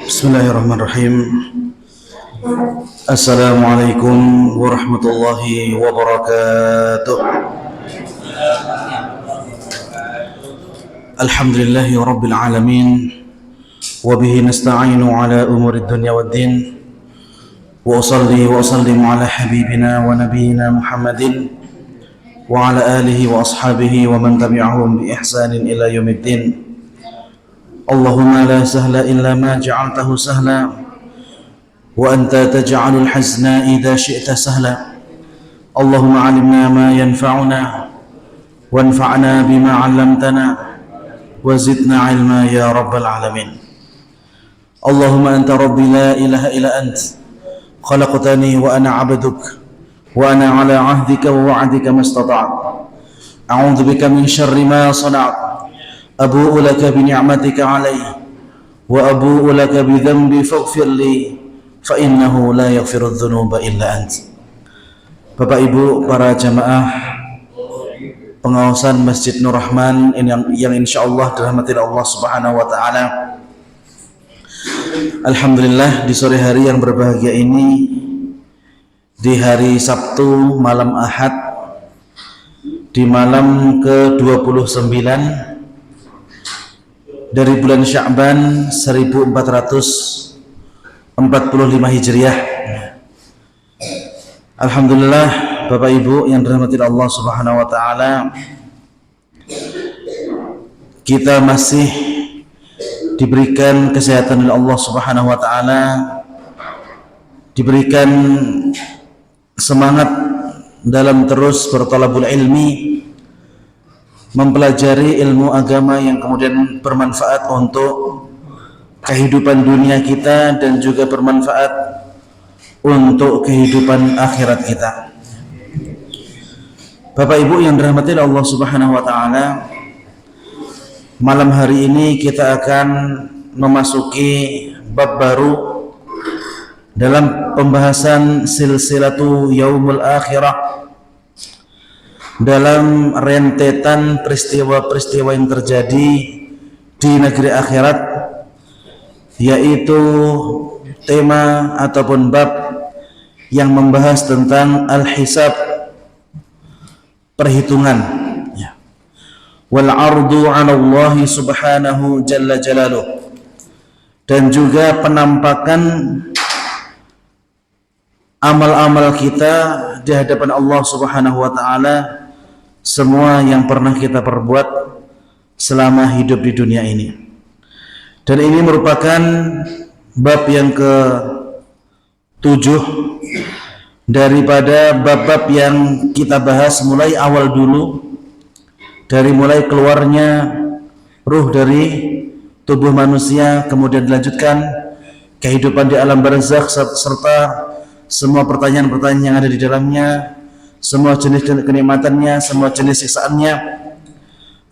Bismillahirrahmanirrahim. Assalamualaikum warahmatullahi wabarakatuh. Alhamdulillahi rabbil alamin. Wabihi nasta'inu ala umuri dunya waddin. Wa usalli wa usallimu ala habibina wa nabiyina Muhammadin wa ala alihi wa ashabihi wa man tabi'ahum bi ihsanin ila yaumiddin. Allahumma la sahla illa ma ja'altahu sahla wa anta taj'alul hazna idza syi'ta sahla. Allahumma 'allimna ma yanfa'una wanfa'na bima 'allamtana wa zidna 'ilma ya rabbal alamin. Allahumma anta rabbi la ilaha illa ant khalaqtani wa ana 'abduk wa ana 'ala 'ahdika wa wa'dika mastata'tu. A'udzu bika min syarri ma sana'tu. Abu'u laka bi ni'matika 'alayya wa abu'u laka bi dhanbi faghfir li fa innahu la yaghfiru dzunuba illa ant. Bapak Ibu para jamaah pengawasan Masjid Nur Rahman yang insyaallah dirahmati Allah Subhanahu wa taala. Alhamdulillah, di sore hari yang berbahagia ini, di hari Sabtu malam Ahad, di malam ke-29 dari bulan Sya'ban 1445 Hijriah. Alhamdulillah, Bapak Ibu yang dirahmati Allah Subhanahu wa taala, kita masih diberikan kesehatan oleh Allah Subhanahu wa taala, diberikan semangat dalam terus berthalabul ilmi, mempelajari ilmu agama yang kemudian bermanfaat untuk kehidupan dunia kita dan juga bermanfaat untuk kehidupan akhirat kita. Bapak Ibu yang dirahmati Allah Subhanahu wa taala, malam hari ini kita akan memasuki bab baru dalam pembahasan silsilatu yaumul akhirah, dalam rentetan peristiwa-peristiwa yang terjadi di negeri akhirat, yaitu tema ataupun bab yang membahas tentang al-hisab, perhitungan, wal ardu 'ala Allah subhanahu jalla jalaluh, dan juga penampakan amal-amal kita di hadapan Allah Subhanahu wa taala, semua yang pernah kita perbuat selama hidup di dunia ini. Dan ini merupakan bab yang ke-7 daripada bab-bab yang kita bahas mulai awal dulu, dari mulai keluarnya ruh dari tubuh manusia, kemudian dilanjutkan kehidupan di alam barzakh serta semua pertanyaan-pertanyaan yang ada di dalamnya, semua jenis kenikmatannya, semua jenis siksaannya.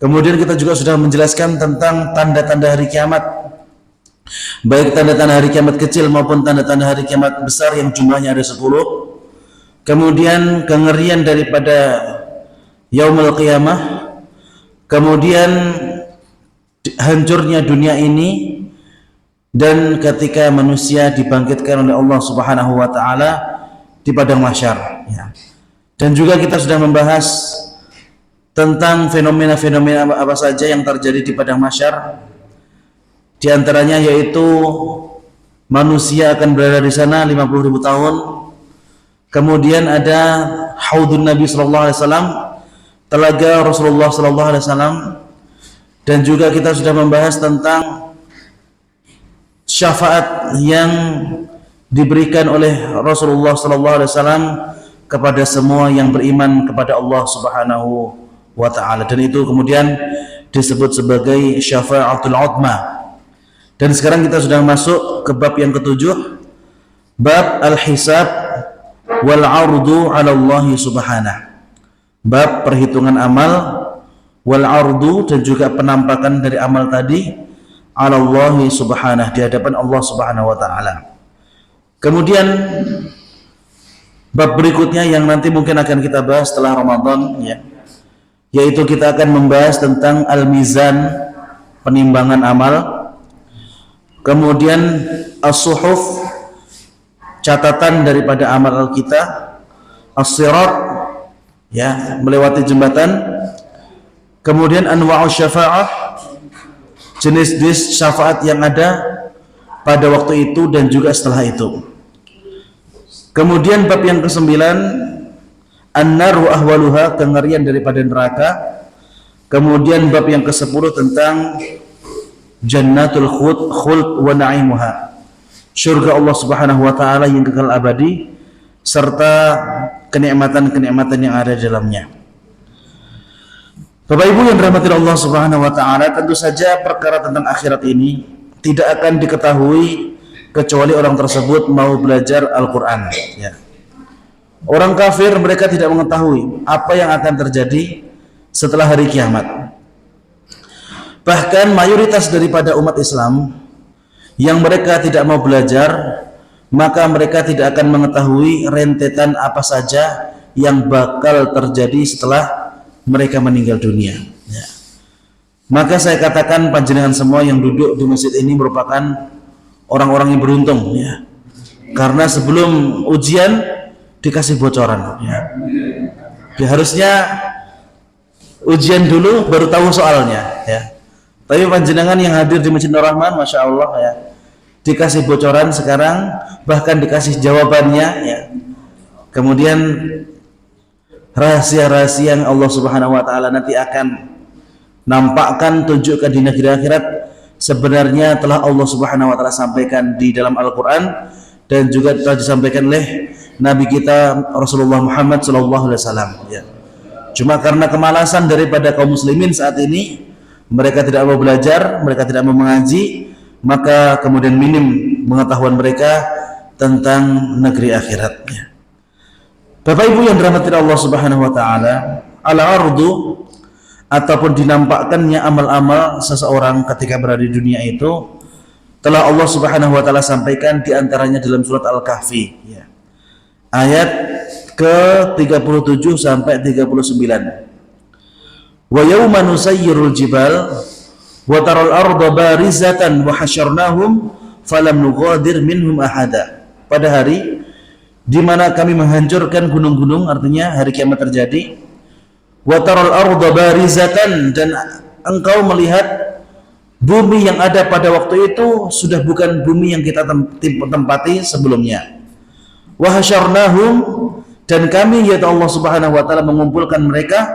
Kemudian kita juga sudah menjelaskan tentang tanda-tanda hari kiamat, baik tanda-tanda hari kiamat kecil maupun tanda-tanda hari kiamat besar yang jumlahnya ada 10. Kemudian kengerian daripada yaumul qiyamah, kemudian hancurnya dunia ini, dan ketika manusia dibangkitkan oleh Allah Subhanahu wa taala di padang mahsyar, ya. Dan juga kita sudah membahas tentang fenomena-fenomena apa saja yang terjadi di padang mahsyar. Di antaranya yaitu manusia akan berada di sana 50.000 tahun. Kemudian ada haudun Nabi sallallahu alaihi wasallam, telaga Rasulullah sallallahu alaihi wasallam. Dan juga kita sudah membahas tentang syafaat yang diberikan oleh Rasulullah sallallahu alaihi wasallam kepada semua yang beriman kepada Allah Subhanahu wa taala, dan itu kemudian disebut sebagai syafaatul uzma. Dan sekarang kita sudah masuk ke bab yang ke-7, bab al-hisab wal 'ardu 'ala Allah Subhanahu, bab perhitungan amal, wal 'ardu, dan juga penampakan dari amal tadi, 'ala Allah Subhanahu, di hadapan Allah Subhanahu wa taala. Kemudian bab berikutnya yang nanti mungkin akan kita bahas setelah Ramadan, ya, yaitu kita akan membahas tentang al-mizan, penimbangan amal, kemudian as-suhuf, catatan daripada amal kita, as-sirat, ya, melewati jembatan, kemudian anwa'us syafa'ah, jenis-jenis syafaat yang ada pada waktu itu dan juga setelah itu. Kemudian bab yang ke-9, an-nar wa ahwaluha, kengerian daripada neraka. Kemudian bab yang ke-10 tentang jannatul khuld wa na'imuha, surga Allah Subhanahu wa taala yang kekal abadi serta kenikmatan-kenikmatan yang ada di dalamnya. Bapak Ibu yang dirahmati Allah Subhanahu wa taala, tentu saja perkara tentang akhirat ini tidak akan diketahui kecuali orang tersebut mau belajar Al-Qur'an, ya. Orang kafir mereka tidak mengetahui apa yang akan terjadi setelah hari kiamat. Bahkan mayoritas daripada umat Islam yang mereka tidak mau belajar, maka mereka tidak akan mengetahui rentetan apa saja yang bakal terjadi setelah mereka meninggal dunia, ya. Maka saya katakan panjenengan semua yang duduk di masjid ini merupakan orang-orang yang beruntung, ya. Karena sebelum ujian dikasih bocoran, ya. Harusnya ujian dulu baru tahu soalnya, ya. Tapi panjenengan yang hadir di Masjid Nur Rahman, masya Allah, ya, dikasih bocoran sekarang, bahkan dikasih jawabannya, ya. Kemudian rahasia-rahasia yang Allah Subhanahu wa taala nanti akan nampakkan, tunjukkan di negeri akhirat, sebenarnya telah Allah Subhanahu wa taala sampaikan di dalam Al-Qur'an dan juga telah disampaikan oleh Nabi kita Rasulullah Muhammad sallallahu alaihi wasallam, ya. Cuma karena kemalasan daripada kaum muslimin saat ini, mereka tidak mau belajar, mereka tidak mau mengaji, maka kemudian minim pengetahuan mereka tentang negeri akhirat, ya. Bapak Ibu yang dirahmati Allah Subhanahu wa taala, al-ardu, ataupun dinampakkannya amal-amal seseorang ketika berada di dunia itu telah Allah Subhanahu wa taala sampaikan di antaranya dalam surat Al-Kahfi, ya. Ayat ke-37 sampai 39. Wa yawma nusayyirul jibal wa taral arda barizatan wa hasyarnahum falam nughadir minhum ahada. Pada hari di mana kami menghancurkan gunung-gunung, artinya hari kiamat terjadi. Wa taral arda barizatan, dan engkau melihat bumi yang ada pada waktu itu sudah bukan bumi yang kita tempati sebelumnya. Wa hasyarnahum, dan kami yaitu Allah Subhanahu wa taala mengumpulkan mereka,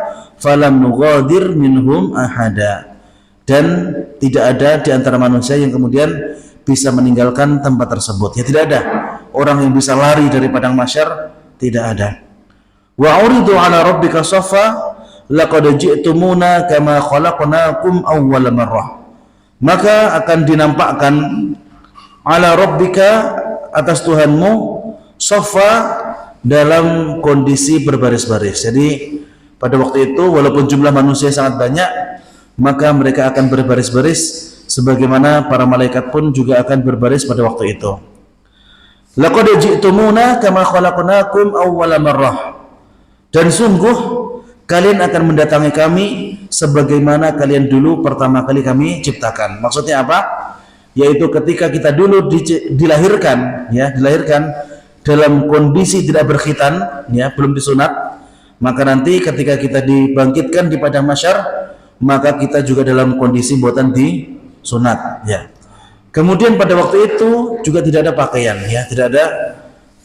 falam nughadir minhum ahada, dan tidak ada di antara manusia yang kemudian bisa meninggalkan tempat tersebut, ya. Tidak ada orang yang bisa lari dari padang mahsyar, tidak ada. Wa uridu ala rabbika saffa laqad ji'tumuna kama khalaqnakum awwala marrah, maka akan dinampakkan ala rabbika, atas Tuhanmu, saffa, dalam kondisi berbaris-baris. Jadi pada waktu itu walaupun jumlah manusia sangat banyak, maka mereka akan berbaris-baris sebagaimana para malaikat pun juga akan berbaris pada waktu itu. Laqad ji'tumuna kama khalaqnakum awwala marrah, dan sungguh kalian akan mendatangi kami sebagaimana kalian dulu pertama kali kami ciptakan. Maksudnya apa? Yaitu ketika kita dulu dilahirkan, ya, dilahirkan dalam kondisi tidak berkhitan, ya, belum disunat, maka nanti ketika kita dibangkitkan di padang mahsyar, maka kita juga dalam kondisi buatan disunat, ya. Kemudian pada waktu itu juga tidak ada pakaian, ya, tidak ada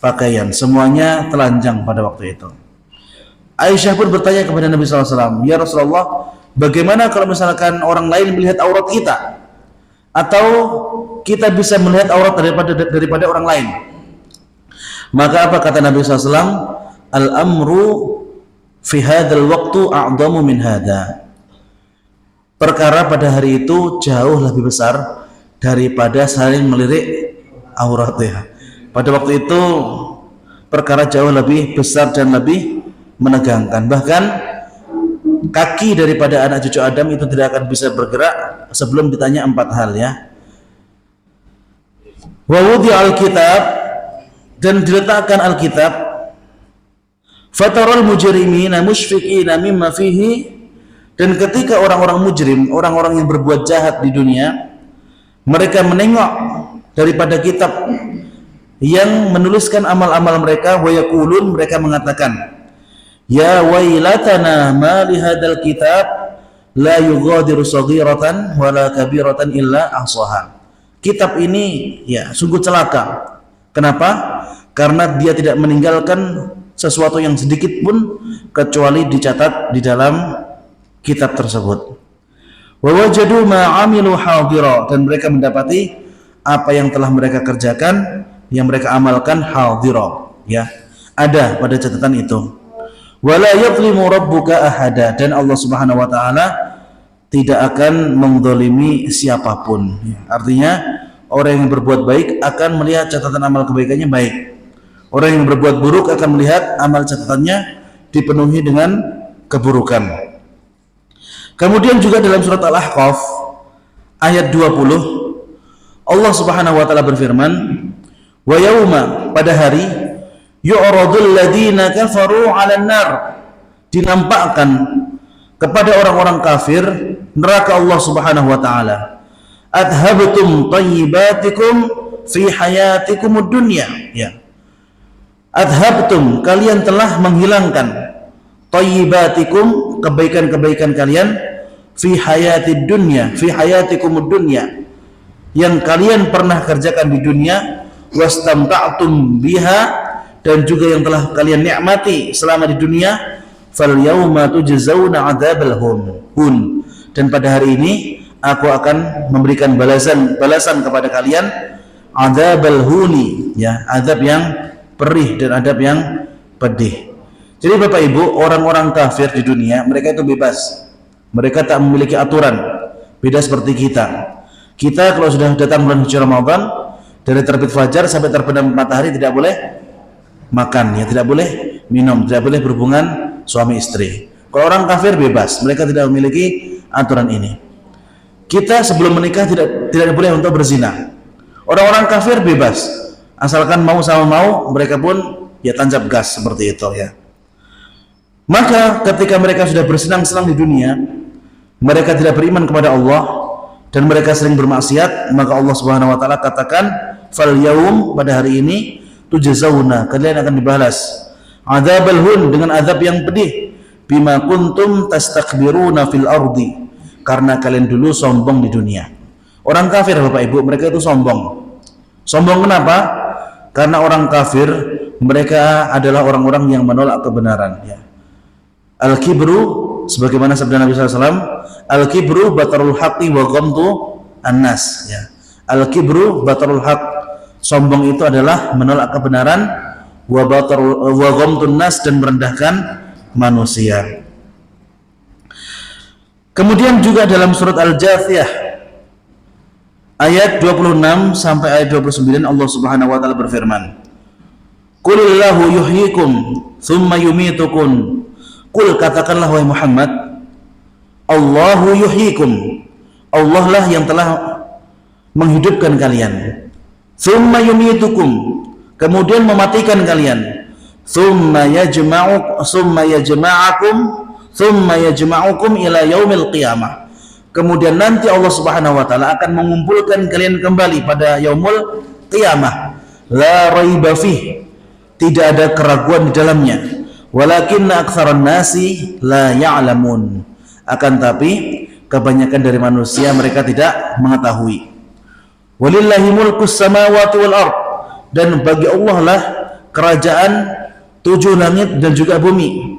pakaian, semuanya telanjang pada waktu itu. Aisyah pun bertanya kepada Nabi SAW, ya Rasulullah, bagaimana kalau misalkan orang lain melihat aurat kita, atau kita bisa melihat aurat daripada orang lain? Maka apa kata Nabi SAW? Al-amru fi hadzal waqtu a'dhamu min hadza. Perkara pada hari itu jauh lebih besar daripada saling melirik aurat, ya. Pada waktu itu perkara jauh lebih besar dan lebih menegangkan. Bahkan kaki daripada anak cucu Adam itu tidak akan bisa bergerak sebelum ditanya 4 hal, ya. Wa wudi'al kitab, dan diletakkan Alkitab. Fataral mujrimina musyfiqina mimma fihi, dan ketika orang-orang mujrim, orang-orang yang berbuat jahat di dunia, Mereka menengok daripada kitab yang menuliskan amal-amal mereka, wa yaqulun, mereka mengatakan, ya wailatana ma li hadzal kitab la yughadiru saghiratan wala kabiratan illa ahsaha. Kitab ini ya sungguh celaka. Kenapa? Karena dia tidak meninggalkan sesuatu yang sedikit pun kecuali dicatat di dalam kitab tersebut. Wa wajadu ma amilu hadira, dan mereka mendapati apa yang telah mereka kerjakan, yang mereka amalkan hadira, ya, ada pada catatan itu. Wala yadhlimu rabbuka ahada, dan Allah Subhanahu wa taala tidak akan menzalimi siapapun. Artinya orang yang berbuat baik akan melihat catatan amal kebaikannya baik. Orang yang berbuat buruk akan melihat amal catatannya dipenuhi dengan keburukan. Kemudian juga dalam surat Al-Ahqaf ayat 20 Allah Subhanahu wa taala berfirman, wa yauma, pada hari, yu'radul ladzina kafaru 'alan nar, dinampakkan kepada orang-orang kafir neraka Allah Subhanahu wa taala. Adhabtum thayyibatikum fi hayatikumud dunya, ya. Adhabtum, kalian telah menghilangkan, thayyibatikum, kebaikan-kebaikan kalian, fi hayatid dunya, fi hayatikumud dunya, yang kalian pernah kerjakan di dunia, wastamta'tum biha, dan juga yang telah kalian nikmati selama di dunia, fal yauma tujzauna adzabal hun, dan pada hari ini aku akan memberikan balasan kepada kalian, adzabal huni, ya, azab yang perih dan adab yang pedih. Jadi Bapak Ibu, orang-orang kafir di dunia, mereka itu bebas. Mereka tak memiliki aturan. Beda seperti kita. Kita kalau sudah datang bulan suci Ramadan, dari terbit fajar sampai terbenam matahari tidak boleh makan, ya, tidak boleh minum, tidak boleh berhubungan suami istri. Kalau orang kafir bebas, mereka tidak memiliki aturan ini. Kita sebelum menikah tidak boleh untuk berzina. Orang-orang kafir bebas, asalkan mau sama mau, mereka pun ya tancap gas seperti itu, ya. Maka ketika mereka sudah bersenang-senang di dunia, mereka tidak beriman kepada Allah dan mereka sering bermaksiat, maka Allah Subhanahu wa taala katakan, fal yaum, pada hari ini, tujzauna, kalian akan dibalas, adzabal hun, dengan azab yang pedih, bima kuntum tastakbiruna fil ardi, karena kalian dulu sombong di dunia. Orang kafir Bapak Ibu, mereka itu sombong. Sombong kenapa? Karena orang kafir mereka adalah orang-orang yang menolak kebenaran, ya. Al-kibru, sebagaimana sabda Nabi SAW, al-kibru batarul haqqi wa ghamtu an-nas, ya. Al-kibru batarul haqq, sombong itu adalah menolak kebenaran, wa ghamtun nas, dan merendahkan manusia. Kemudian juga dalam surat Al-Jathiyah ayat 26 sampai ayat 29 Allah Subhanahu wa taala berfirman, qulillahu yuhyikum thumma yumitukum. Qul, katakanlah wahai Muhammad, Allahu yuhyikum, Allah lah yang telah menghidupkan kalian, thumma yumitukum, kemudian mematikan kalian, thumma yajma'ukum ila yaumil qiyamah, kemudian nanti Allah Subhanahu wa taala akan mengumpulkan kalian kembali pada yaumul qiyamah, la raiba fih, tidak ada keraguan di dalamnya, walakinna aktsaran nasi la ya'lamun, akan tapi kebanyakan dari manusia mereka tidak mengetahui. Walillahi mulkus samawati wal ard, dan bagi Allah lah kerajaan 7 langit dan juga bumi.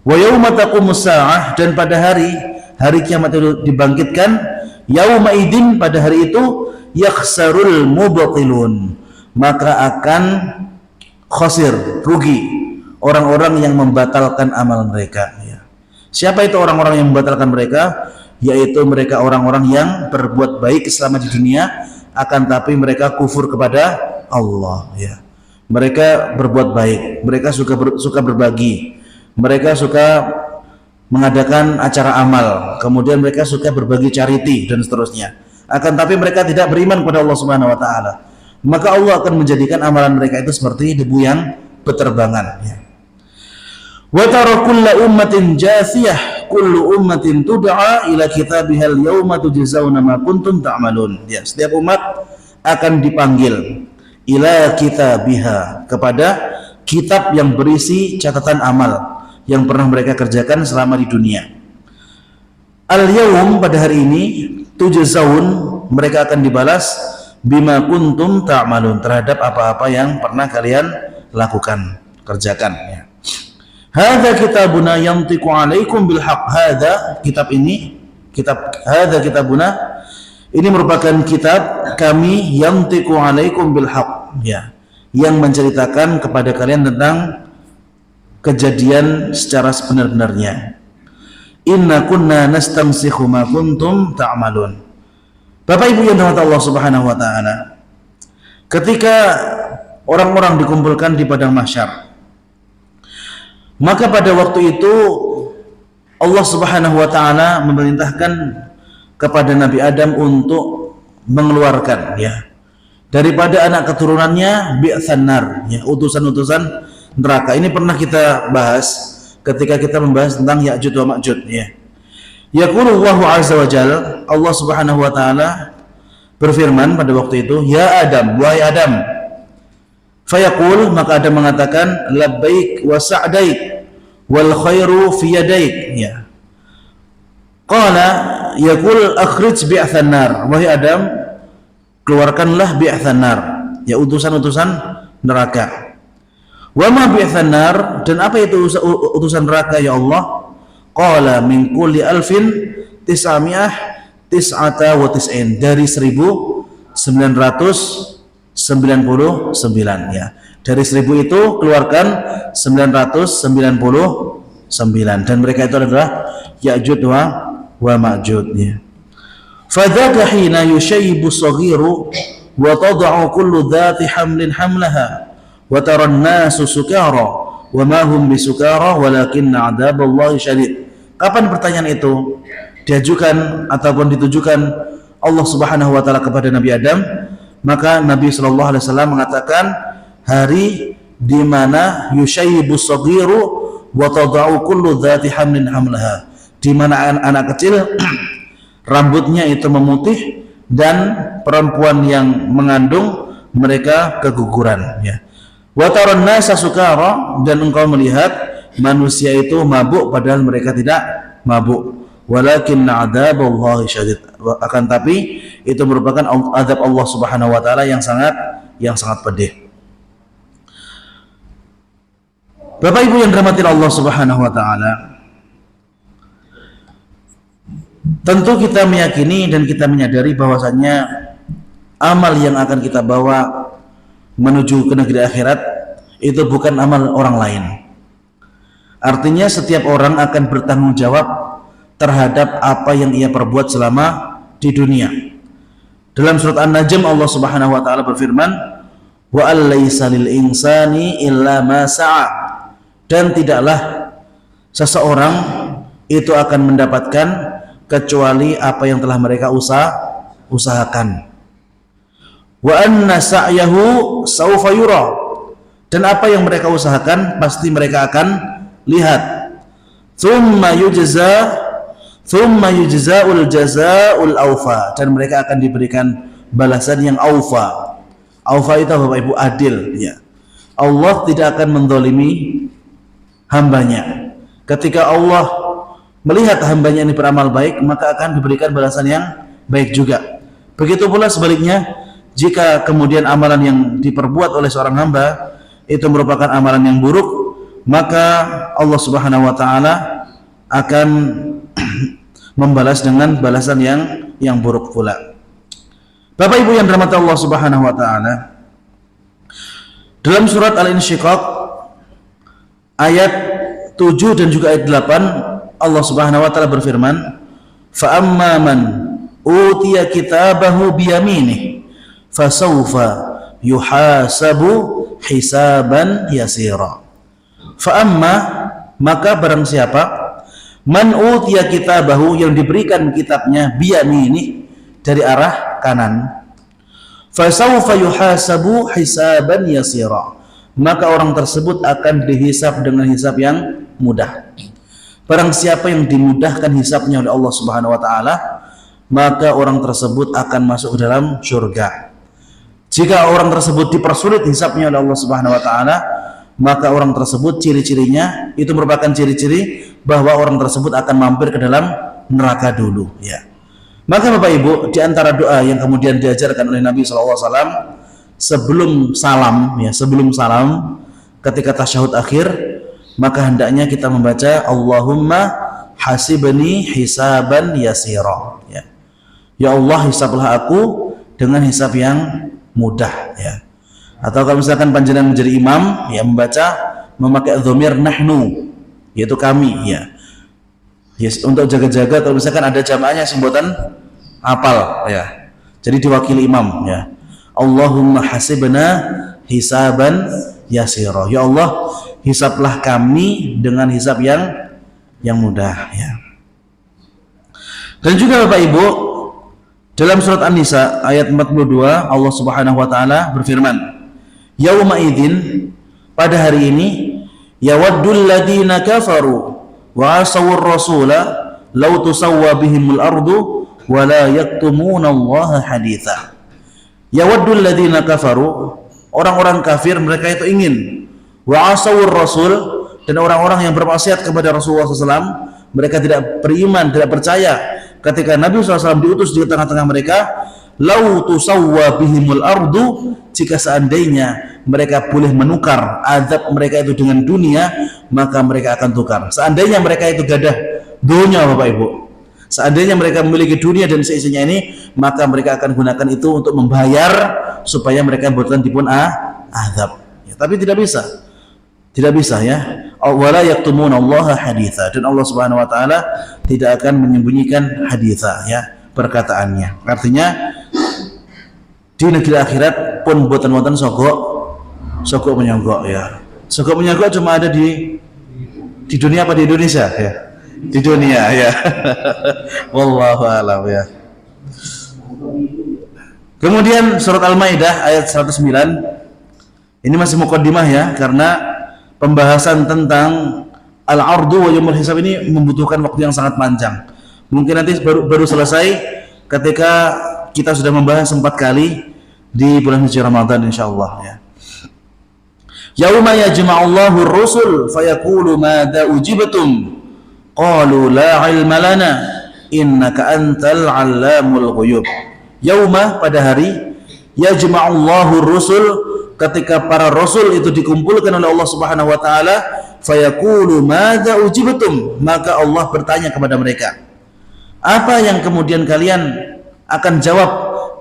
Wa yauma taqumus saah, dan pada hari kiamat itu dibangkitkan, yauma idin, pada hari itu, yakhsarul mubtilun, maka akan khasir, rugi orang-orang yang membatalkan amal mereka, ya. Siapa itu orang-orang yang membatalkan mereka? Yaitu mereka orang-orang yang berbuat baik selama di dunia, akan tapi mereka kufur kepada Allah, ya. Mereka berbuat baik, mereka suka berbagi, mereka suka mengadakan acara amal, kemudian mereka suka berbagi charity dan seterusnya, akan tapi mereka tidak beriman kepada Allah Subhanahu wa taala, maka Allah akan menjadikan amalan mereka itu seperti debu yang berterbangan, ya. Wa tara kullu ummatin jathiyah kullu ummatin tud'a ila kitabiha al-yawma tujzauna ma kuntum ta'malun. Ya, setiap umat akan dipanggil ila kitabiha, kepada kitab yang berisi catatan amal yang pernah mereka kerjakan selama di dunia. Al-yawm, pada hari ini, tujzaun, mereka akan dibalas bima kuntum ta'malun, terhadap apa-apa yang pernah kalian lakukan, kerjakan, ya. Hadza kitabuna yantiqu 'alaikum bil haqq. Hadza, kitab ini, hadza kitabuna, ini merupakan kitab kami, yantiqu 'alaikum bil haqq, ya, yang menceritakan kepada kalian tentang kejadian secara sebenar-benarnya. Inna kunna nastamsikhu ma kuntum ta'malun. Bapak Ibu yang dirahmati Allah Subhanahu wa taala, ketika orang-orang dikumpulkan di padang mahsyar, maka pada waktu itu Allah Subhanahu wa taala memerintahkan kepada Nabi Adam untuk mengeluarkan, ya, daripada anak keturunannya bi'tsan nar, ya, utusan-utusan neraka. Ini pernah kita bahas ketika kita membahas tentang Ya'juj wa Ma'juj, ya. Yaqulu Allahu azza wa jalla, Allah Subhanahu wa taala berfirman pada waktu itu, ya Adam, wahai Adam. Fayaqul, maka Adam mengatakan, labbaik wa sa'daik wal khairu fi yadaik, ya. Qala yaqul akhrij bi'tsan nar, wahai Adam, keluarkanlah bi'tsan nar, ya, utusan-utusan neraka. Wa ma bi'tsan nar, dan apa itu utusan neraka ya Allah? Qala min kulli alfin tis'amiyah tis'ata wa tis'in, dari 1999, ya. Dari 1000 itu keluarkan 999, dan mereka itu adalah Ya'juj wa Ma'juj, ya. Fadzaka hina yushayyibu saghiru wa tad'u kullu dhati hamlin hamlaha wa tara an-nasu sukara wa ma hum bisukara walakinna 'adzaballahi syadid. Kapan pertanyaan itu diajukan ataupun ditujukan Allah Subhanahu wa taala kepada Nabi Adam, maka Nabi sallallahu alaihi wasallam mengatakan hari di mana yushayyibu saghiru wa tad'u kullu dhati hamlin hamlaha, di mana anak kecil rambutnya itu memutih dan perempuan yang mengandung mereka keguguran, ya. Wa taran nasa sukara, dan engkau melihat manusia itu mabuk padahal mereka tidak mabuk. Walakin adzaballahi syadid, akan tapi itu merupakan azab Allah Subhanahu wa taala yang sangat pedih. Bapak Ibu yang dirahmati Allah Subhanahu wa taala, tentu kita meyakini dan kita menyadari bahwasannya amal yang akan kita bawa menuju ke negeri akhirat itu bukan amal orang lain. Artinya setiap orang akan bertanggung jawab terhadap apa yang ia perbuat selama di dunia. Dalam surat An-Najm Allah Subhanahu wa taala berfirman, wa allaysa lil insani illa ma sa'a, dan tidaklah seseorang itu akan mendapatkan kecuali apa yang telah mereka usahakan. Wa anna sa'yahu sawfa yura, dan apa yang mereka usahakan pasti mereka akan lihat. Thumma yujza'ul jazaa'ul awfa, dan mereka akan diberikan balasan yang awfa. Awfa itu Bapak Ibu adil, ya. Allah tidak akan mendolimi hambanya. Ketika Allah melihat hambanya ini beramal baik, maka akan diberikan balasan yang baik juga. Begitu pula sebaliknya, jika kemudian amalan yang diperbuat oleh seorang hamba itu merupakan amalan yang buruk, maka Allah Subhanahu wa taala akan membalas dengan balasan yang buruk pula. Bapak Ibu yang dirahmati Allah Subhanahu wa taala, dalam surat Al-Insyiqaq ayat 7 dan juga ayat 8 Allah Subhanahu wa taala berfirman, fa amma man utiya kitabahu biyaminih fasawfa yuhasabu hisaban yasira. Fa amma, maka barang siapa, man utiya kitabahu, yang diberikan kitabnya biyaminih, dari arah kanan, fasawfa yuhasabu hisaban yasira, maka orang tersebut akan dihisab dengan hisab yang mudah. barang siapa yang dimudahkan hisabnya oleh Allah Subhanahu wa taala, maka orang tersebut akan masuk ke dalam surga. Jika orang tersebut dipersulit hisabnya oleh Allah Subhanahu wa taala, maka orang tersebut ciri-cirinya itu merupakan ciri-ciri bahwa orang tersebut akan mampir ke dalam neraka dulu, ya. Maka Bapak Ibu, di antara doa yang kemudian diajarkan oleh Nabi SAW sebelum salam, ya, sebelum salam ketika tasyahud akhir, maka hendaknya kita membaca Allahumma hasibni hisaban yasira, ya. Ya Allah, hisablah aku dengan hisab yang mudah, ya. Atau kalau misalkan panjenengan menjadi imam, ya, membaca memakai dhamir nahnu, yaitu kami, ya. Yes, untuk jaga-jaga kalau misalkan ada jamaahnya sebutan apal, ya. Jadi diwakili imam, ya. Allahumma hasibna hisaban yasira. Ya Allah, hisablah kami dengan hisab yang mudah, ya. Dan juga Bapak Ibu, dalam surat An-Nisa ayat 42 Allah Subhanahu wa taala berfirman, yauma idzin, pada hari ini, yawaddul ladzina kafaru wa asawur rasula law tusawwa bihimul ardu wa la yaktumuna Allah haditha. Yawaddul ladzina kafaru, orang-orang kafir mereka itu ingin, wa asawur rasul, dan orang-orang yang bermaksiat kepada Rasulullah SAW, mereka tidak beriman, tidak percaya ketika Nabi SAW diutus di tengah-tengah mereka, law tusawwa bihimul ardu, jika seandainya mereka boleh menukar azab mereka itu dengan dunia, maka mereka akan tukar. Seandainya mereka itu gadah dunia Bapak Ibu, seandainya mereka memiliki dunia dan seisinya ini, maka mereka akan gunakan itu untuk membayar supaya mereka buatkan dipun azab, ya. Tapi tidak bisa, ya. Wala yaktumuna Allah haditha, dan Allah Subhanahu wa taala tidak akan menyembunyikan haditha, ya, perkataannya. Artinya di negeri akhirat pun boten-boten sogok menyogok, ya. Sogok menyogok cuma ada di dunia apa di Indonesia, ya? Di dunia, ya. Wallahu a'lam, ya. Kemudian surat Al-Maidah ayat 109, ini masih muqaddimah, ya, karena pembahasan tentang al-ardu wa yaumul hisab ini membutuhkan waktu yang sangat panjang. Mungkin nanti baru selesai ketika kita sudah membahas 4 kali di bulan suci Ramadan insyaallah, ya. Yauma yajma'ullahu ar-rusul fayaqulu madza ujibtum qalu la ilma lana innaka antal 'allamul ghuyub. Yauma, pada hari, yajma'ullahu ar-rusul, ketika para rasul itu dikumpulkan oleh Allah Subhanahu wa taala, fayaqulu madza ujibtum, maka Allah bertanya kepada mereka, apa yang kemudian kalian akan jawab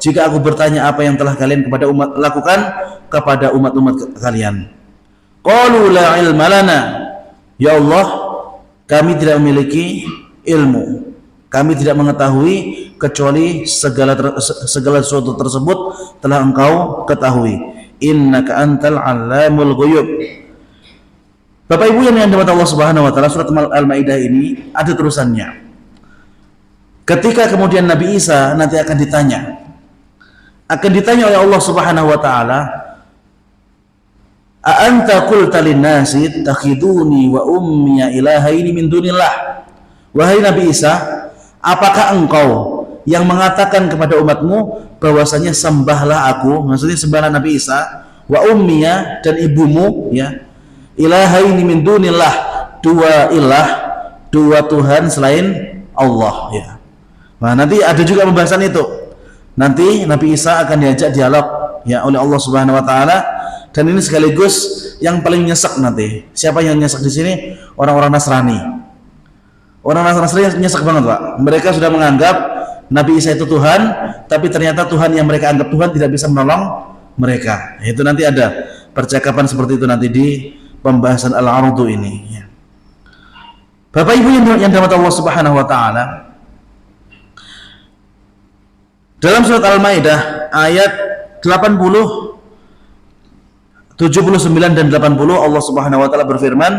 jika aku bertanya apa yang telah kalian lakukan kepada umat-umat kalian. Qalu la ilma lana, ya Allah, kami tidak memiliki ilmu, kami tidak mengetahui kecuali segala sesuatu tersebut telah engkau ketahui. Innaka antal 'allamul ghuyub. Bapak Ibu yang dirahmati Allah Subhanahu wa taala, surat Al-Maidah ini ada terusannya. Ketika kemudian Nabi Isa nanti akan ditanya oleh Allah Subhanahu wa taala, a anta qulta lin-nasi takhiduni wa ummiya ilahaini min dunillah. Wahai Nabi Isa, apakah engkau yang mengatakan kepada umatmu bahwasanya sembahlah aku, maksudnya sembahlah Nabi Isa, wa ummiya, dan ibumu, ya, ilahaini min dunillah, dua ilah, dua Tuhan selain Allah, ya. Nah, nanti ada juga pembahasan itu. Nanti Nabi Isa akan diajak dialog, ya, oleh Allah Subhanahu wa taala, dan ini sekaligus yang paling nyesek nanti. Siapa yang nyesek di sini? Orang-orang Nasrani. Orang Nasrani nyesek banget, Pak. Mereka sudah menganggap Nabi Isa itu Tuhan, tapi ternyata Tuhan yang mereka anggap Tuhan tidak bisa menolong mereka. Itu nanti ada percakapan seperti itu nanti di pembahasan Al-Ardu ini, ya. Bapak Ibu yang dirahmati Allah Subhanahu wa taala, dalam surat Al-Maidah ayat 80, 79 dan 80 Allah Subhanahu wa taala berfirman,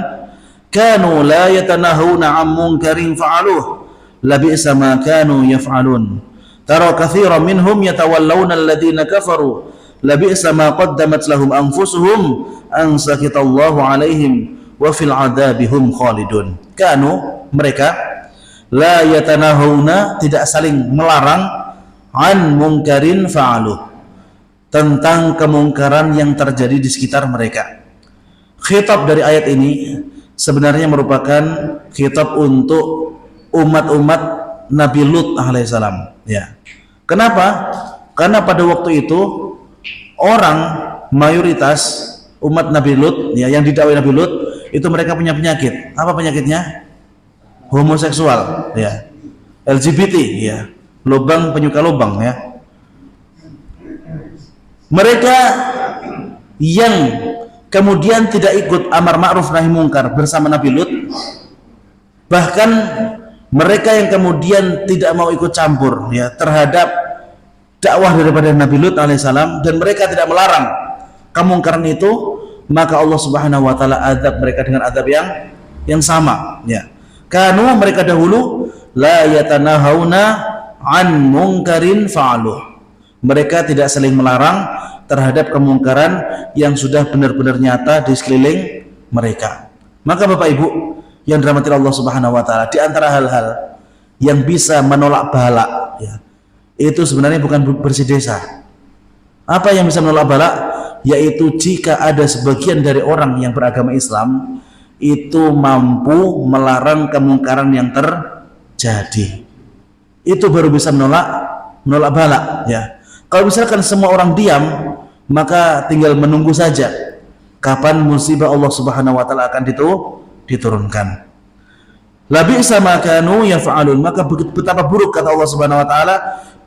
kanu la yatanahuna 'an munkarin fa'aluh labi'sa ma kanu yaf'alun tara katsiran minhum yatawallawna alladhina kafaru labi'sa ma qaddamat lahum anfusuhum an sakitallahu 'alaihim wa fil 'adzabi hum khalidun. kanu mereka la yatanahuna tidak saling melarang an mungkarin fa'alu tentang kemungkaran yang terjadi di sekitar mereka. Khitab dari ayat ini sebenarnya merupakan khitab untuk umat-umat Nabi Lut alaihissalam, ya. Kenapa? Karena pada waktu itu orang mayoritas umat Nabi Lut, ya, yang didakwai Nabi Lut itu mereka punya penyakit. Apa penyakitnya? Homoseksual, ya. LGBT, ya. Lubang penyuka lubang, ya. Mereka yang kemudian tidak ikut amar ma'ruf nahi mungkar bersama Nabi Lut, bahkan mereka yang kemudian tidak mau ikut campur, ya, terhadap dakwah daripada Nabi Lut alaihissalam, dan mereka tidak melarang kemungkaran itu, maka Allah Subhanahu wa taala azab mereka dengan azab yang sama, ya. Kanu mereka dahulu la yatanahuna an mungkarin fa'aluh. Mereka tidak saling melarang terhadap kemungkaran yang sudah benar-benar nyata di sekeliling mereka. Maka Bapak Ibu yang dirahmati Allah Subhanahu wa taala, di antara hal-hal yang bisa menolak bala, ya, itu sebenarnya bukan bersih desa. Apa yang bisa menolak bala? Yaitu jika ada sebagian dari orang yang beragama Islam itu mampu melarang kemungkaran yang terjadi. Itu baru bisa menolak bala, ya. Kalau misalkan semua orang diam, maka tinggal menunggu saja kapan musibah Allah Subhanahu wa taala akan diturunkan. La bi'sa ma kanu yaf'alun, maka betapa buruk, kata Allah Subhanahu wa taala,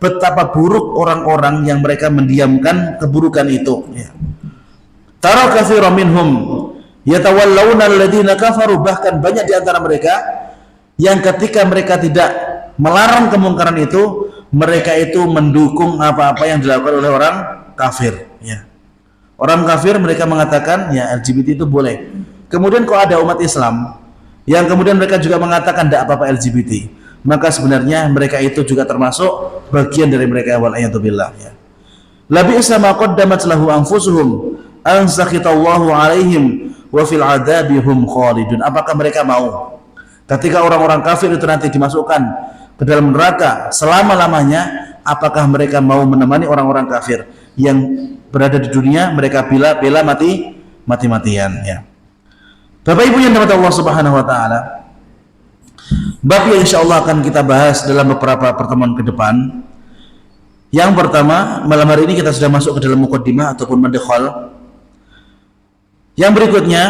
betapa buruk orang-orang yang mereka mendiamkan keburukan itu, ya. Tara katsiran minhum yatawallawna alladziina kafaru, bahkan banyak di antara mereka yang ketika mereka tidak melarang kemungkaran itu, mereka itu mendukung apa-apa yang dilakukan oleh orang kafir, ya. Orang kafir mereka mengatakan, ya, LGBT itu boleh. Kemudian kok ada umat Islam yang kemudian mereka juga mengatakan tidak apa-apa LGBT, maka sebenarnya mereka itu juga termasuk bagian dari mereka, wal'iyadzubillah, ya. La bi'sa ma qaddamat lahu anfusuhum an sakhitallahu alaihim wa fil adabi hum khalidun. Apakah mereka mau ketika orang-orang kafir itu nanti dimasukkan ke dalam neraka selama-lamanya, apakah mereka mau menemani orang-orang kafir yang berada di dunia mereka bela mati-matian, ya. Bapak Ibu yang dirahmati Allah Subhanahu wa taala, bab yang insyaallah akan kita bahas dalam beberapa pertemuan ke depan. Yang pertama, malam hari ini kita sudah masuk ke dalam muqaddimah ataupun madkhal. Yang berikutnya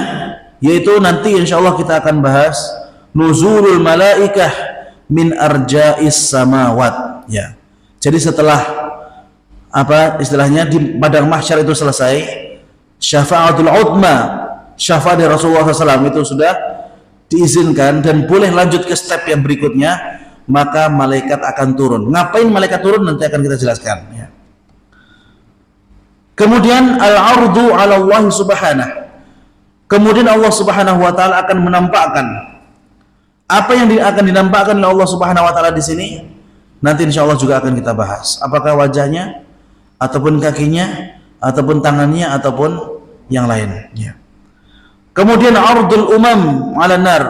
yaitu nanti insyaallah kita akan bahas nuzulul malaikah min arja'is samawat, ya. Jadi setelah apa istilahnya di padang mahsyar itu selesai, syafa'atul udma, syafaat dari Rasulullah SAW itu sudah diizinkan dan boleh lanjut ke step yang berikutnya, maka malaikat akan turun. Ngapain malaikat turun nanti akan kita jelaskan, ya. Kemudian al-ardu 'ala Allah subhanahu, kemudian Allah Subhanahu wa taala akan menampakkan apa yang akan dinampakkan oleh Allah Subhanahu wa taala di sini. Nanti insyaallah juga akan kita bahas. Apakah wajahnya ataupun kakinya ataupun tangannya ataupun yang lain, ya. Kemudian ardul umam 'ala nar.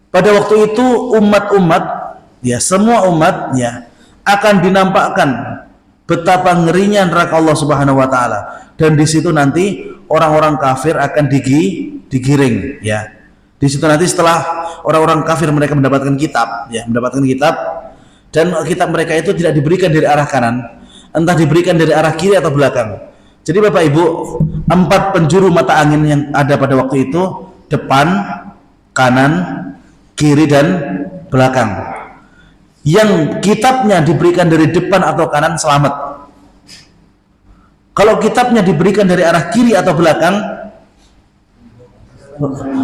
Pada waktu itu umat-umat, ya, semua umat, ya, akan dinampakkan betapa ngerinya neraka Allah Subhanahu wa taala, dan di situ nanti orang-orang kafir akan digiring, ya. Di situ nanti setelah orang-orang kafir mereka mendapatkan kitab, ya, mendapatkan kitab, dan kitab mereka itu tidak diberikan dari arah kanan, entah diberikan dari arah kiri atau belakang. Jadi Bapak Ibu, 4 penjuru mata angin yang ada pada waktu itu, depan, kanan, kiri, dan belakang. Yang kitabnya diberikan dari depan atau kanan selamat. Kalau kitabnya diberikan dari arah kiri atau belakang,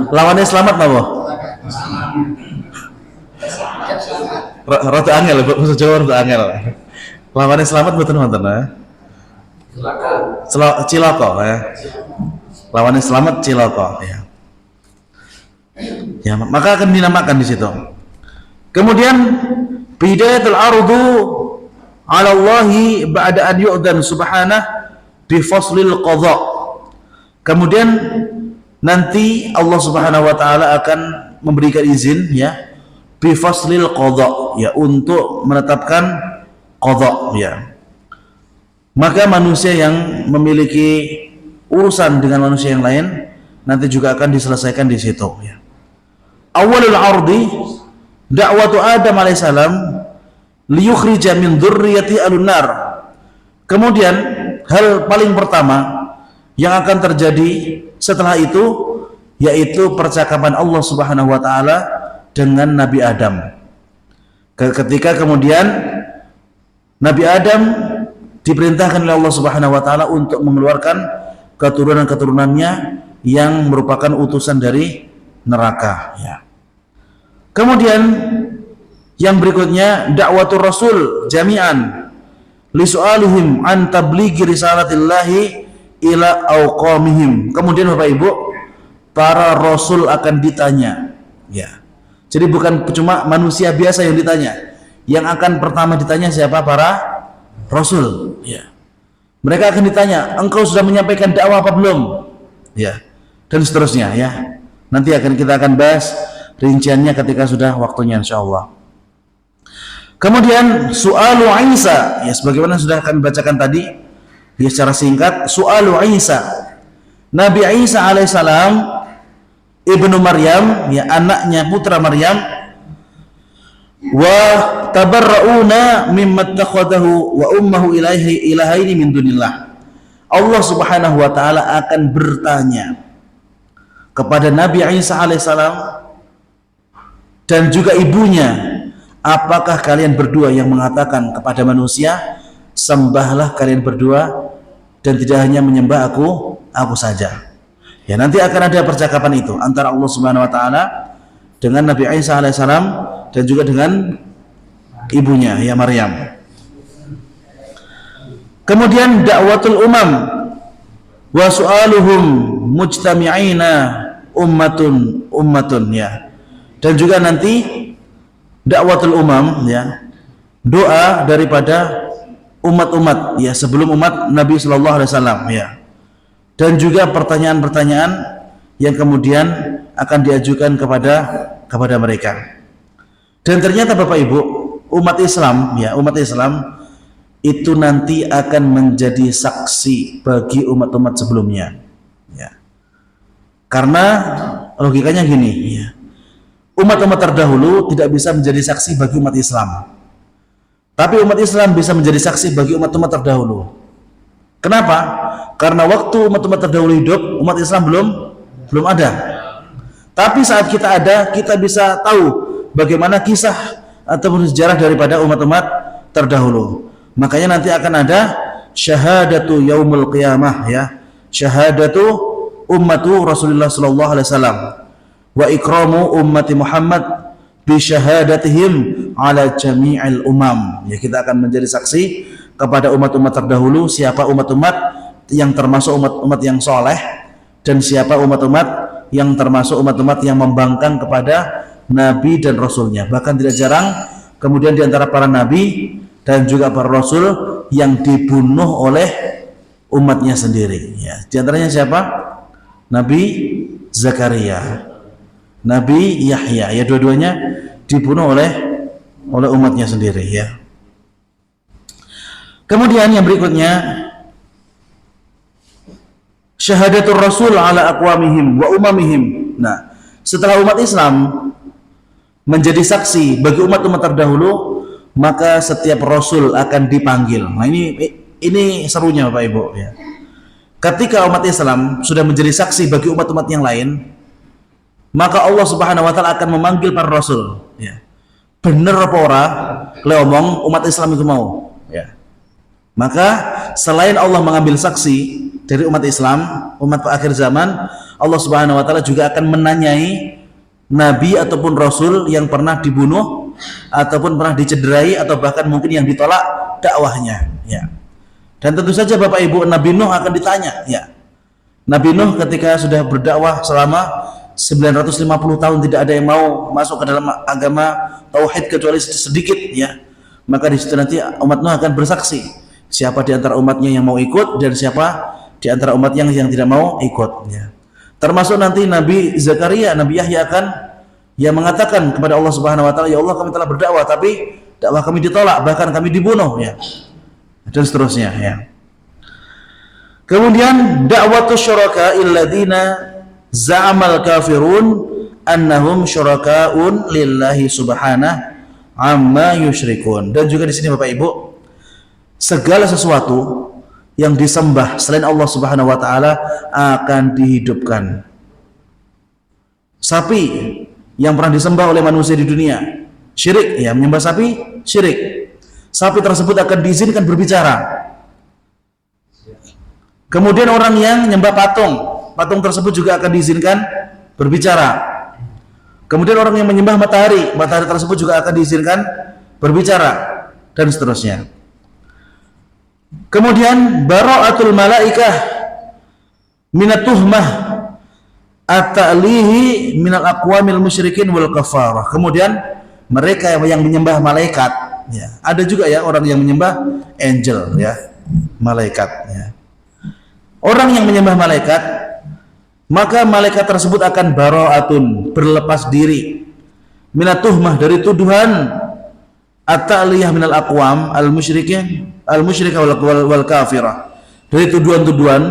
lawannya selamat napa? Rada angel, bahasa Jawa rada angel. Lawannya selamat mboten wonten, ya. Cilaka, ya. Lawannya selamat cilaka, ya. Ya, maka akan dinamakan di situ. Kemudian bidayatul ardu 'ala Allahi ba'da an yu'dan subhanahu bi faslil qadha. Kemudian nanti Allah Subhanahu wa taala akan memberikan izin ya bifaslil qadha ya untuk menetapkan qadha ya. Maka manusia yang memiliki urusan dengan manusia yang lain nanti juga akan diselesaikan di situ ya. Awalul ardi da'watu Adam alaihissalam liyukhrija min dzurriyyati alunnar. Kemudian hal paling pertama yang akan terjadi setelah itu yaitu percakapan Allah Subhanahu wa taala dengan Nabi Adam. Ketika kemudian Nabi Adam diperintahkan oleh Allah Subhanahu wa taala untuk mengeluarkan keturunan-keturunannya yang merupakan utusan dari neraka ya. Kemudian yang berikutnya dakwatur Rasul jami'an li su'alihim an tablighi risalatillahi ila auqamihim. Kemudian Bapak Ibu, para rasul akan ditanya ya. Jadi bukan cuma manusia biasa yang ditanya. Yang akan pertama ditanya siapa? Para rasul ya. Mereka akan ditanya, engkau sudah menyampaikan dakwah apa belum? Ya. Dan seterusnya ya. Nanti kita akan bahas rinciannya ketika sudah waktunya insyaallah. Kemudian su'alu Isa ya, sebagaimana sudah kami bacakan tadi ya secara singkat. Su'alu Isa, Nabi Isa alaihissalam ibnu Maryam ya, anaknya putra Maryam, wa tabarrauna mimma takhadahu wa ummuhu ilahaini min dunillah. Allah Subhanahu wa taala akan bertanya kepada Nabi Isa alaihissalam dan juga ibunya, apakah kalian berdua yang mengatakan kepada manusia, sembahlah kalian berdua dan tidak hanya menyembah aku saja. Ya, nanti akan ada percakapan itu antara Allah Subhanahu wa taala dengan Nabi Isa alaihissalam dan juga dengan ibunya ya Maryam. Kemudian dakwatul umam wa su'aluhum mujtami'ina ummatun ya. Dan juga nanti dakwatul umam ya, doa daripada umat-umat ya sebelum umat Nabi sallallahu alaihi wasallam ya. Dan juga pertanyaan-pertanyaan yang kemudian akan diajukan kepada mereka. Dan ternyata Bapak Ibu, umat Islam ya, umat Islam itu nanti akan menjadi saksi bagi umat-umat sebelumnya ya. Karena logikanya gini ya, umat-umat terdahulu tidak bisa menjadi saksi bagi umat Islam, tapi umat Islam bisa menjadi saksi bagi umat-umat terdahulu. Kenapa? Karena waktu umat-umat terdahulu hidup, umat Islam belum ada. Tapi saat kita ada, kita bisa tahu bagaimana kisah ataupun sejarah daripada umat-umat terdahulu. Makanya nanti akan ada syahadatu yaumul qiyamah ya, syahadatu ummatu Rasulullah sallallahu alaihi wasallam wa ikramu ummati Muhammad bi syahadatihim ala jami'il umam. Ya, kita akan menjadi saksi kepada umat-umat terdahulu, siapa umat-umat yang termasuk umat-umat yang soleh dan siapa umat-umat yang termasuk umat-umat yang membangkang kepada Nabi dan Rasulnya. Bahkan tidak jarang kemudian diantara para Nabi dan juga para Rasul yang dibunuh oleh umatnya sendiri ya. Di antaranya siapa? Nabi Zakaria, Nabi Yahya ya, dua-duanya dibunuh oleh umatnya sendiri ya. Kemudian yang berikutnya syahadatul Rasul ala aqwamihim wa umamihim. Nah, setelah umat Islam menjadi saksi bagi umat-umat terdahulu, maka setiap Rasul akan dipanggil. Nah, ini serunya Bapak Ibu ya. Ketika umat Islam sudah menjadi saksi bagi umat-umat yang lain, maka Allah Subhanahu wa taala akan memanggil para Rasul ya. Bener apa ora le omong umat Islam itu mau ya. Maka selain Allah mengambil saksi dari umat Islam, umat akhir zaman, Allah Subhanahu wa taala juga akan menanyai nabi ataupun rasul yang pernah dibunuh ataupun pernah dicederai atau bahkan mungkin yang ditolak dakwahnya ya. Dan tentu saja Bapak Ibu, Nabi Nuh akan ditanya ya. Nabi Nuh ketika sudah berdakwah selama 950 tahun tidak ada yang mau masuk ke dalam agama tauhid kecuali sedikit ya. Maka di situ nanti umat Nuh akan bersaksi siapa di antara umatnya yang mau ikut dan siapa di antara umat yang tidak mau ikut ya. Termasuk nanti Nabi Zakaria, Nabi Yahya akan yang mengatakan kepada Allah Subhanahu wa taala, "Ya Allah, kami telah berdakwah tapi dakwah kami ditolak, bahkan kami dibunuh," ya. Dan seterusnya, ya. Kemudian da'watus syuraka'il ladzina za'amal kafirun annahum syuraka'un lillahi subhanahu amma yusyrikun. Dan juga di sini Bapak Ibu, segala sesuatu yang disembah selain Allah Subhanahu wa taala akan dihidupkan. Sapi yang pernah disembah oleh manusia di dunia, syirik, ya, menyembah sapi, syirik. Sapi tersebut akan diizinkan berbicara. Kemudian orang yang menyembah patung, patung tersebut juga akan diizinkan berbicara. Kemudian orang yang menyembah matahari, matahari tersebut juga akan diizinkan berbicara, dan seterusnya. Kemudian bara'atul malaikah minat tuhmah at-ta'lihi minal aqwamil musyrikin wal kafarah. Kemudian mereka yang menyembah malaikat, ya, ada juga ya orang yang menyembah angel, ya, malaikat, ya. Orang yang menyembah malaikat, maka malaikat tersebut akan bara'atun, berlepas diri, minat tuhmah, dari tuduhan, at-ta'liyah minal aqwam al-musyrikah wal kafirah, dari tuduhan-tuduhan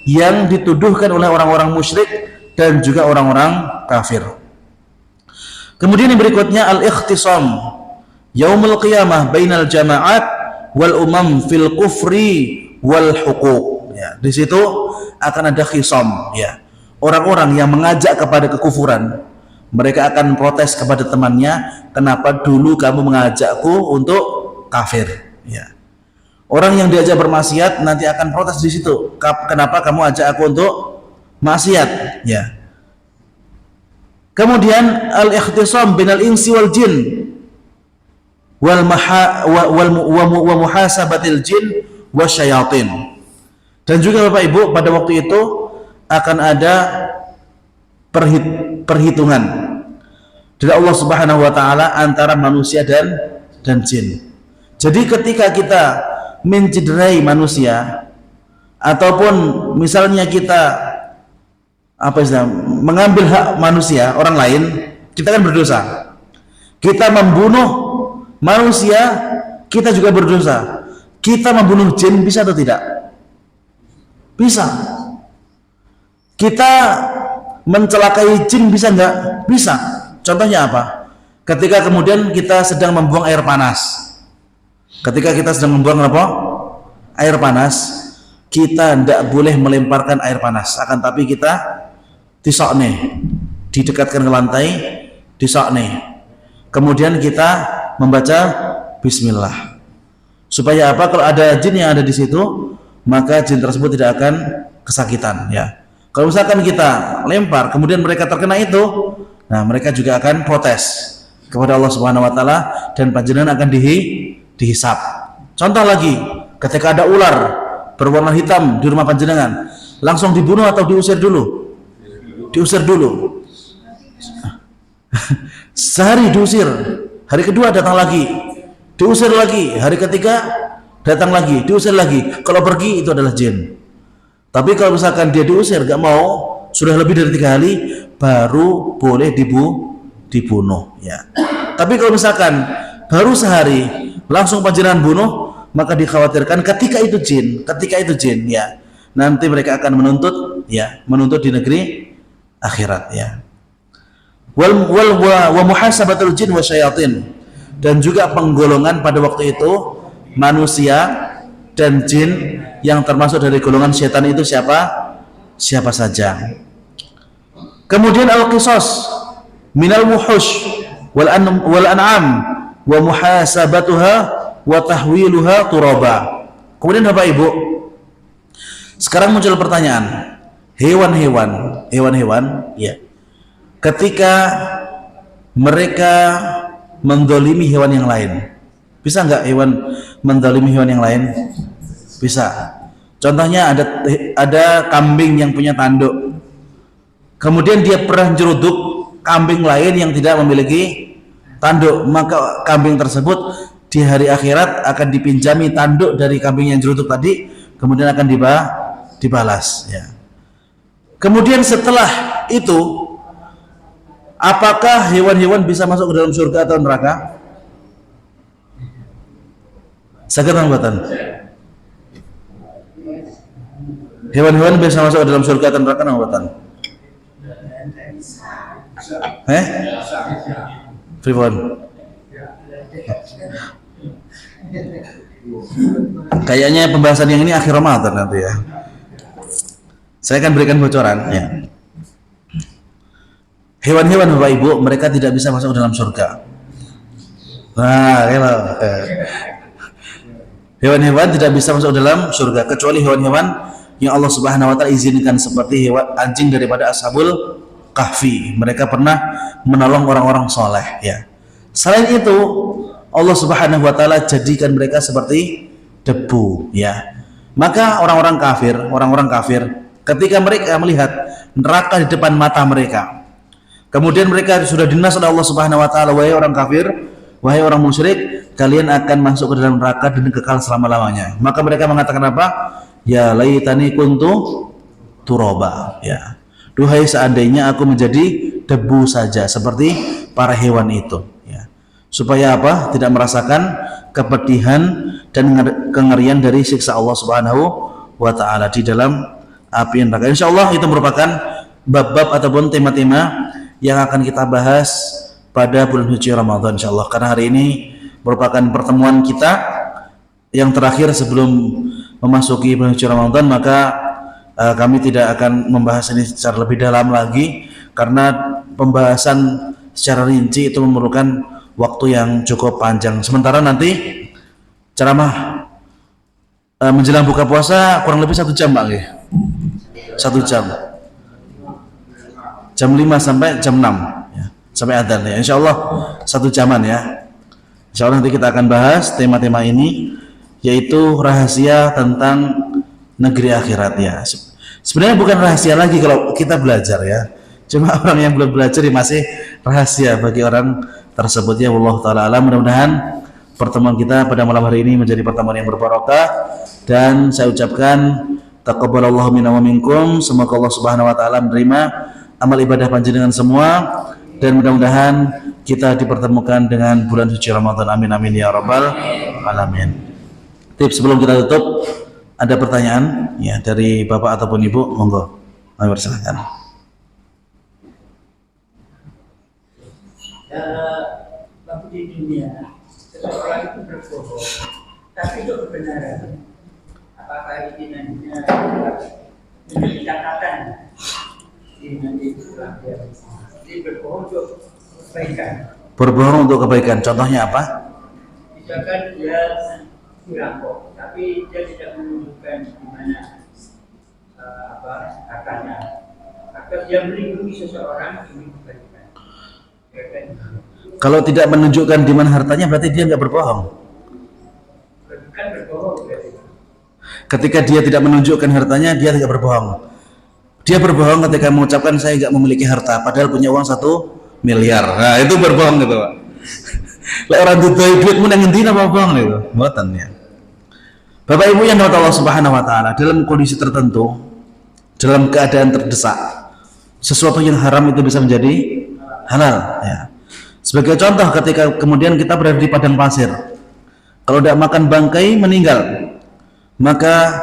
yang dituduhkan oleh orang-orang musyrik dan juga orang-orang kafir. Kemudian yang berikutnya al-ikhtisam yaumul qiyamah bainal jama'at wal umam fil kufri wal huquq, ya. Di situ akan ada khisam, ya, orang-orang yang mengajak kepada kekufuran. Mereka akan protes kepada temannya, "Kenapa dulu kamu mengajakku untuk kafir?" Ya. Orang yang diajak bermaksiat nanti akan protes di situ, "Kenapa kamu ajak aku untuk maksiat?" Ya. Kemudian al-ikhtisam binal insi wal jin wal muhasabatil jin wasyayatin. Dan juga Bapak Ibu, pada waktu itu akan ada perhitungan dari Allah Subhanahu wa taala antara manusia dan jin. Jadi ketika kita mencederai manusia ataupun misalnya kita mengambil hak manusia orang lain, kita kan berdosa. Kita membunuh manusia, kita juga berdosa. Kita membunuh jin bisa atau tidak? Bisa. Kita mencelakai jin bisa enggak? Bisa. Contohnya apa? Ketika kemudian kita sedang membuang air panas. Ketika kita sedang membuang apa? Air panas, kita tidak boleh melemparkan air panas, akan tapi kita tisokne, didekatkan ke lantai, tisokne. Kemudian kita membaca bismillah. Supaya apa? Kalau ada jin yang ada di situ, maka jin tersebut tidak akan kesakitan, ya. Kalau misalkan kita lempar, kemudian mereka terkena itu, nah mereka juga akan protes kepada Allah Subhanahu wa taala dan panjenengan akan dihisab. Contoh lagi, ketika ada ular berwarna hitam di rumah panjenengan, langsung dibunuh atau diusir dulu? Diusir dulu. Sehari diusir, hari kedua datang lagi, diusir lagi, hari ketiga datang lagi, diusir lagi. Kalau pergi itu adalah jin. Tapi kalau misalkan dia diusir gak mau, sudah lebih dari 3 hari, baru boleh dibunuh, ya. Tapi kalau misalkan baru sehari langsung panjenengan bunuh, maka dikhawatirkan ketika itu jin, ya, nanti mereka akan menuntut di negeri akhirat, ya. Wa muhasabatul jin wasyayatin, dan juga penggolongan pada waktu itu manusia dan jin yang termasuk dari golongan setan itu siapa saja. Kemudian al-qisas minal wuhush wal an'am wa muhasabatuha wa tahwiluha turaba. Kemudian Bapak Ibu, sekarang muncul pertanyaan, hewan-hewan, ya, ketika mereka mendolimi hewan yang lain, bisa nggak hewan mendolimi hewan yang lain? Bisa. Contohnya ada kambing yang punya tanduk, kemudian dia pernah jeruduk kambing lain yang tidak memiliki tanduk, maka kambing tersebut di hari akhirat akan dipinjami tanduk dari kambing yang jeruduk tadi, kemudian akan dibalas, ya. Kemudian setelah itu Apakah hewan-hewan bisa masuk ke dalam surga atau neraka? Saged mboten? Hewan-hewan bisa masuk ke dalam surga atau neraka mboten? Pripun? Kayaknya pembahasan yang ini akhir Ramadan nanti ya. Saya akan berikan bocoran ya. Hewan-hewan Bapak Ibu, mereka tidak bisa masuk ke dalam surga. Nah, hewan-hewan tidak bisa masuk ke dalam surga kecuali hewan-hewan yang Allah Subhanahu wa taala izinkan, seperti hewan anjing daripada Ashabul Kahfi. Mereka pernah menolong orang-orang soleh ya. Selain itu, Allah Subhanahu wa taala jadikan mereka seperti debu ya. Maka orang-orang kafir ketika mereka melihat neraka di depan mata mereka, kemudian mereka sudah dinas oleh Allah Subhanahu wa taala, wahai orang kafir, wahai orang musyrik, kalian akan masuk ke dalam neraka dan kekal selama-lamanya. Maka mereka mengatakan apa? Ya laitani kuntu turaba ya. Duhai seandainya aku menjadi debu saja seperti para hewan itu ya. Supaya apa? Tidak merasakan kepedihan dan kengerian dari siksa Allah Subhanahu wa taala di dalam api neraka. Insyaallah itu merupakan bab-bab ataupun tema-tema yang akan kita bahas pada bulan suci Ramadan insyaallah, karena hari ini merupakan pertemuan kita yang terakhir sebelum memasuki bulan suci Ramadan. Maka kami tidak akan membahas ini secara lebih dalam lagi, karena pembahasan secara rinci itu memerlukan waktu yang cukup panjang. Sementara nanti ceramah menjelang buka puasa kurang lebih 1 jam Pak, 1 jam, jam 5 sampai jam 6 ya, sampai adzan ya. Insyaallah 1 jaman ya. Insyaallah nanti kita akan bahas tema-tema ini, yaitu rahasia tentang negeri akhirat ya. Sebenarnya bukan rahasia lagi kalau kita belajar ya, cuma orang yang belum belajar ya masih rahasia bagi orang tersebut ya. Wallahu taala alam. Mudah-mudahan pertemuan kita pada malam hari ini menjadi pertemuan yang berbarokah, dan saya ucapkan taqabbalallahu minna wa minkum. Semoga Allah Subhanahu wa taala menerima amal ibadah panjenengan semua, dan mudah-mudahan kita dipertemukan dengan bulan suci Ramadan. Amin amin ya rabbal alamin. Tips sebelum kita tutup, ada pertanyaan ya dari Bapak ataupun Ibu, monggo, kami persilakan. Waktu di dunia seseorang itu berbohong, tapi itu kebenaran. Apakah ini nantinya menjadi catatan di nanti setelah dia berbohong untuk kebaikan? Berbohong untuk kebaikan, contohnya apa? Misalkan dia dirampok, tapi dia tidak menunjukkan di mana hartanya, atau dia melindungi seseorang demi kebaikan. Kalau tidak menunjukkan di mana hartanya, berarti dia nggak berbohong. Bukan berbohong berarti. Ketika dia tidak menunjukkan hartanya, dia tidak berbohong. Dia berbohong ketika mengucapkan saya nggak memiliki harta, padahal punya uang 1 miliar. Nah itu berbohong gitu Pak. Lek orang dudai duitmu nang ngendi apa bohong itu? Mboten ya. Bapak Ibu yang dirahmati Allah Subhanahu wa taala, dalam kondisi tertentu, dalam keadaan terdesak, sesuatu yang haram itu bisa menjadi halal ya. Sebagai contoh, ketika kemudian kita berada di padang pasir, kalau tidak makan bangkai meninggal, maka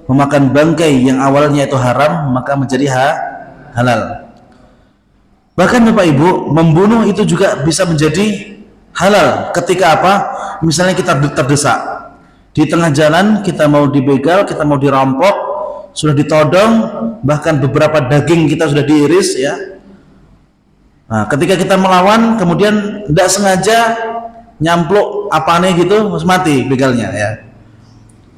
memakan bangkai yang awalnya itu haram maka menjadi halal. Bahkan Bapak Ibu, membunuh itu juga bisa menjadi halal ketika apa? Misalnya kita terdesak di tengah jalan, kita mau dibegal, kita mau dirampok, sudah ditodong, bahkan beberapa daging kita sudah diiris ya. Nah, ketika kita melawan, kemudian tidak sengaja nyampluk apane gitu, mati begalnya ya.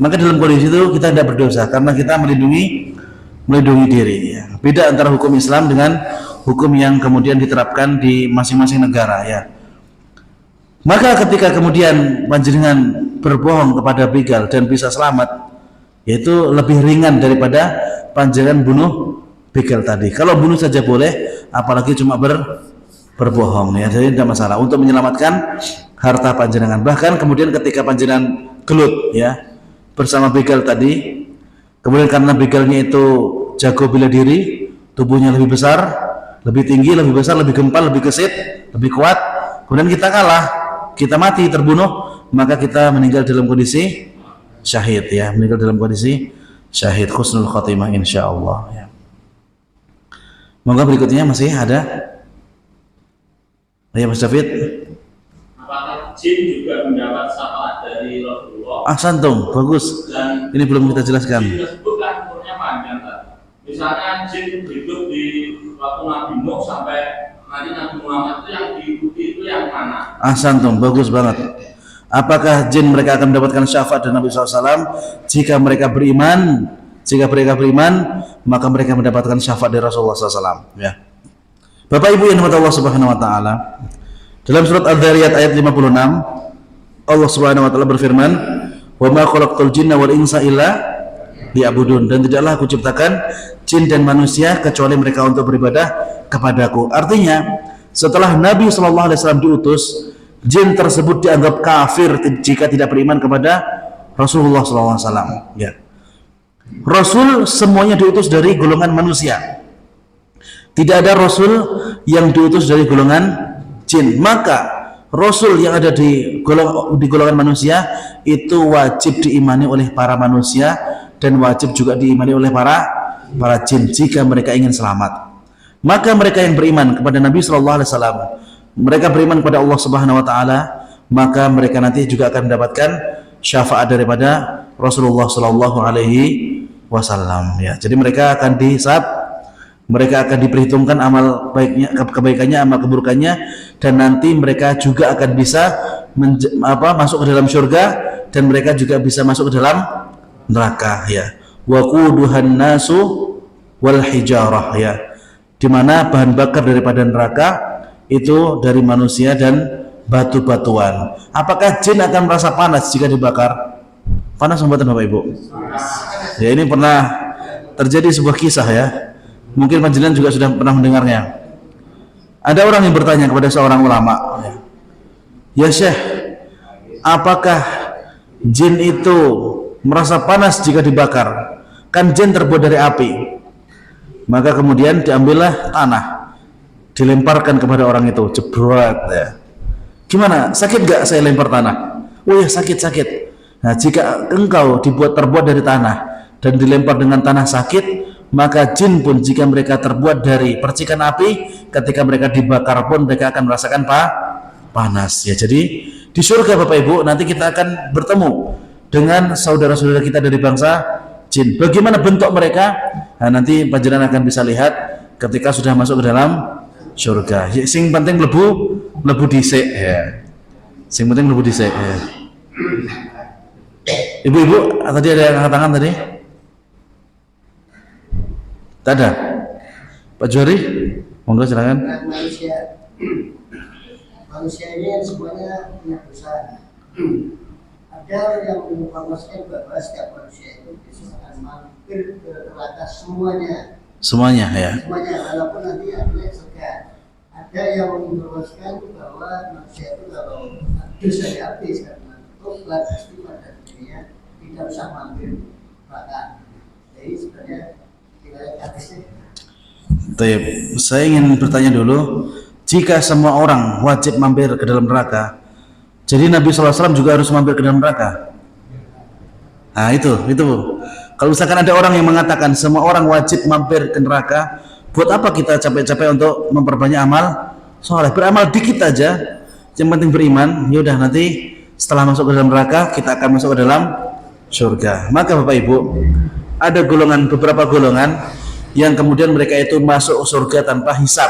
Maka dalam kondisi itu kita tidak berdosa, karena kita melindungi diri ya. Beda antara hukum Islam dengan hukum yang kemudian diterapkan di masing-masing negara ya. Maka ketika kemudian panjenengan berbohong kepada begal dan bisa selamat, yaitu lebih ringan daripada panjenengan bunuh begal tadi. Kalau bunuh saja boleh, apalagi cuma berbohong ya. Jadi tidak masalah untuk menyelamatkan harta panjenengan. Bahkan kemudian ketika panjenengan gelut ya bersama begal tadi, kemudian karena begalnya itu jago bela diri, tubuhnya lebih besar, lebih tinggi, lebih besar, lebih gempal, lebih gesit, lebih kuat, kemudian kita kalah, kita mati, terbunuh, maka kita meninggal dalam kondisi syahid ya, meninggal dalam kondisi syahid, husnul khotimah insyaallah ya. Moga berikutnya masih ada. Ya Mas David. Apakah jin juga mendapat syafaat dari Rasulullah? Santung, bagus. Dan ini belum kita jelaskan. Jin tersebut kan umurnya panjang kan? Misalnya jin hidup di waktu Nabi Nuh sampai nanti Nabi Muhammad itu yang diikuti itu yang mana? Santung, bagus banget. Apakah jin mereka akan mendapatkan syafaat dari Nabi SAW? Jika mereka beriman, maka mereka mendapatkan syafaat dari Rasulullah SAW. Ya. Bapak Ibu yang dirahmati Allah Subhanahu Wa Taala, dalam surat Al-Dzariyat ayat 56, Allah Subhanahu Wa Taala berfirman, "Wa ma khalaqtul jinna wal insa illa liya'budun." Dan tidaklah aku ciptakan jin dan manusia kecuali mereka untuk beribadah kepadaku. Artinya, setelah Nabi SAW diutus, jin tersebut dianggap kafir jika tidak beriman kepada Rasulullah SAW. Ya. Rasul semuanya diutus dari golongan manusia. Tidak ada Rasul yang diutus dari golongan jin. Maka Rasul yang ada di golongan manusia itu wajib diimani oleh para manusia dan wajib juga diimani oleh para jin jika mereka ingin selamat. Maka mereka yang beriman kepada Nabi SAW, mereka beriman kepada Allah Subhanahu Wa Taala, maka mereka nanti juga akan mendapatkan syafaat daripada Rasulullah Sallallahu Alaihi Wasallam. Ya, jadi mereka akan dihisab, mereka akan diperhitungkan amal baiknya, kebaikannya, amal keburukannya, dan nanti mereka juga akan bisa masuk ke dalam surga, dan mereka juga bisa masuk ke dalam neraka. Ya, waquduhan nasu wal hijarah, ya, dimana bahan bakar daripada neraka itu dari manusia dan batu-batuan. Apakah jin akan merasa panas jika dibakar? Panas membuat Bapak Ibu? Ya, ini pernah terjadi sebuah kisah ya. Mungkin panjenengan juga sudah pernah mendengarnya. Ada orang yang bertanya kepada seorang ulama, "Ya Syekh, apakah jin itu merasa panas jika dibakar? Kan jin terbuat dari api." Maka kemudian diambillah tanah, dilemparkan kepada orang itu, jebret ya. "Gimana? Sakit gak saya lempar tanah?" "Oh ya, sakit. Nah, jika engkau terbuat dari tanah dan dilempar dengan tanah sakit, maka jin pun jika mereka terbuat dari percikan api, ketika mereka dibakar pun mereka akan merasakan panas." Ya, jadi di surga Bapak Ibu nanti kita akan bertemu dengan saudara-saudara kita dari bangsa jin. Bagaimana bentuk mereka? Nah, nanti panjenengan akan bisa lihat ketika sudah masuk ke dalam surga. Ya, sing penting mlebu dhisik ya. Sing penting mlebu dhisik ya. Ibu-ibu, tadi ada yang angkat tangan tadi? Tak ada? Pak Johari? Monggo silakan. Manusia ini semuanya punya dosa. Ada yang menginformasikan bahwa setiap manusia itu bisa akan mampir ke neraka semuanya. Semuanya ya. Semuanya, walaupun nanti ada surga. Ada yang menginformasikan bahwa manusia itu kalau dosanya habis karena tobat istighfar dan dirinya tidak usah mampir neraka. Jadi sebenarnya saya ingin bertanya dulu, jika semua orang wajib mampir ke dalam neraka, jadi Nabi SAW juga harus mampir ke dalam neraka? Nah itu kalau misalkan ada orang yang mengatakan semua orang wajib mampir ke neraka, buat apa kita capek-capek untuk memperbanyak amal soleh? Beramal dikit aja, yang penting beriman. Yaudah, nanti setelah masuk ke dalam neraka kita akan masuk ke dalam surga. Maka Bapak Ibu, ada beberapa golongan yang kemudian mereka itu masuk surga tanpa hisab.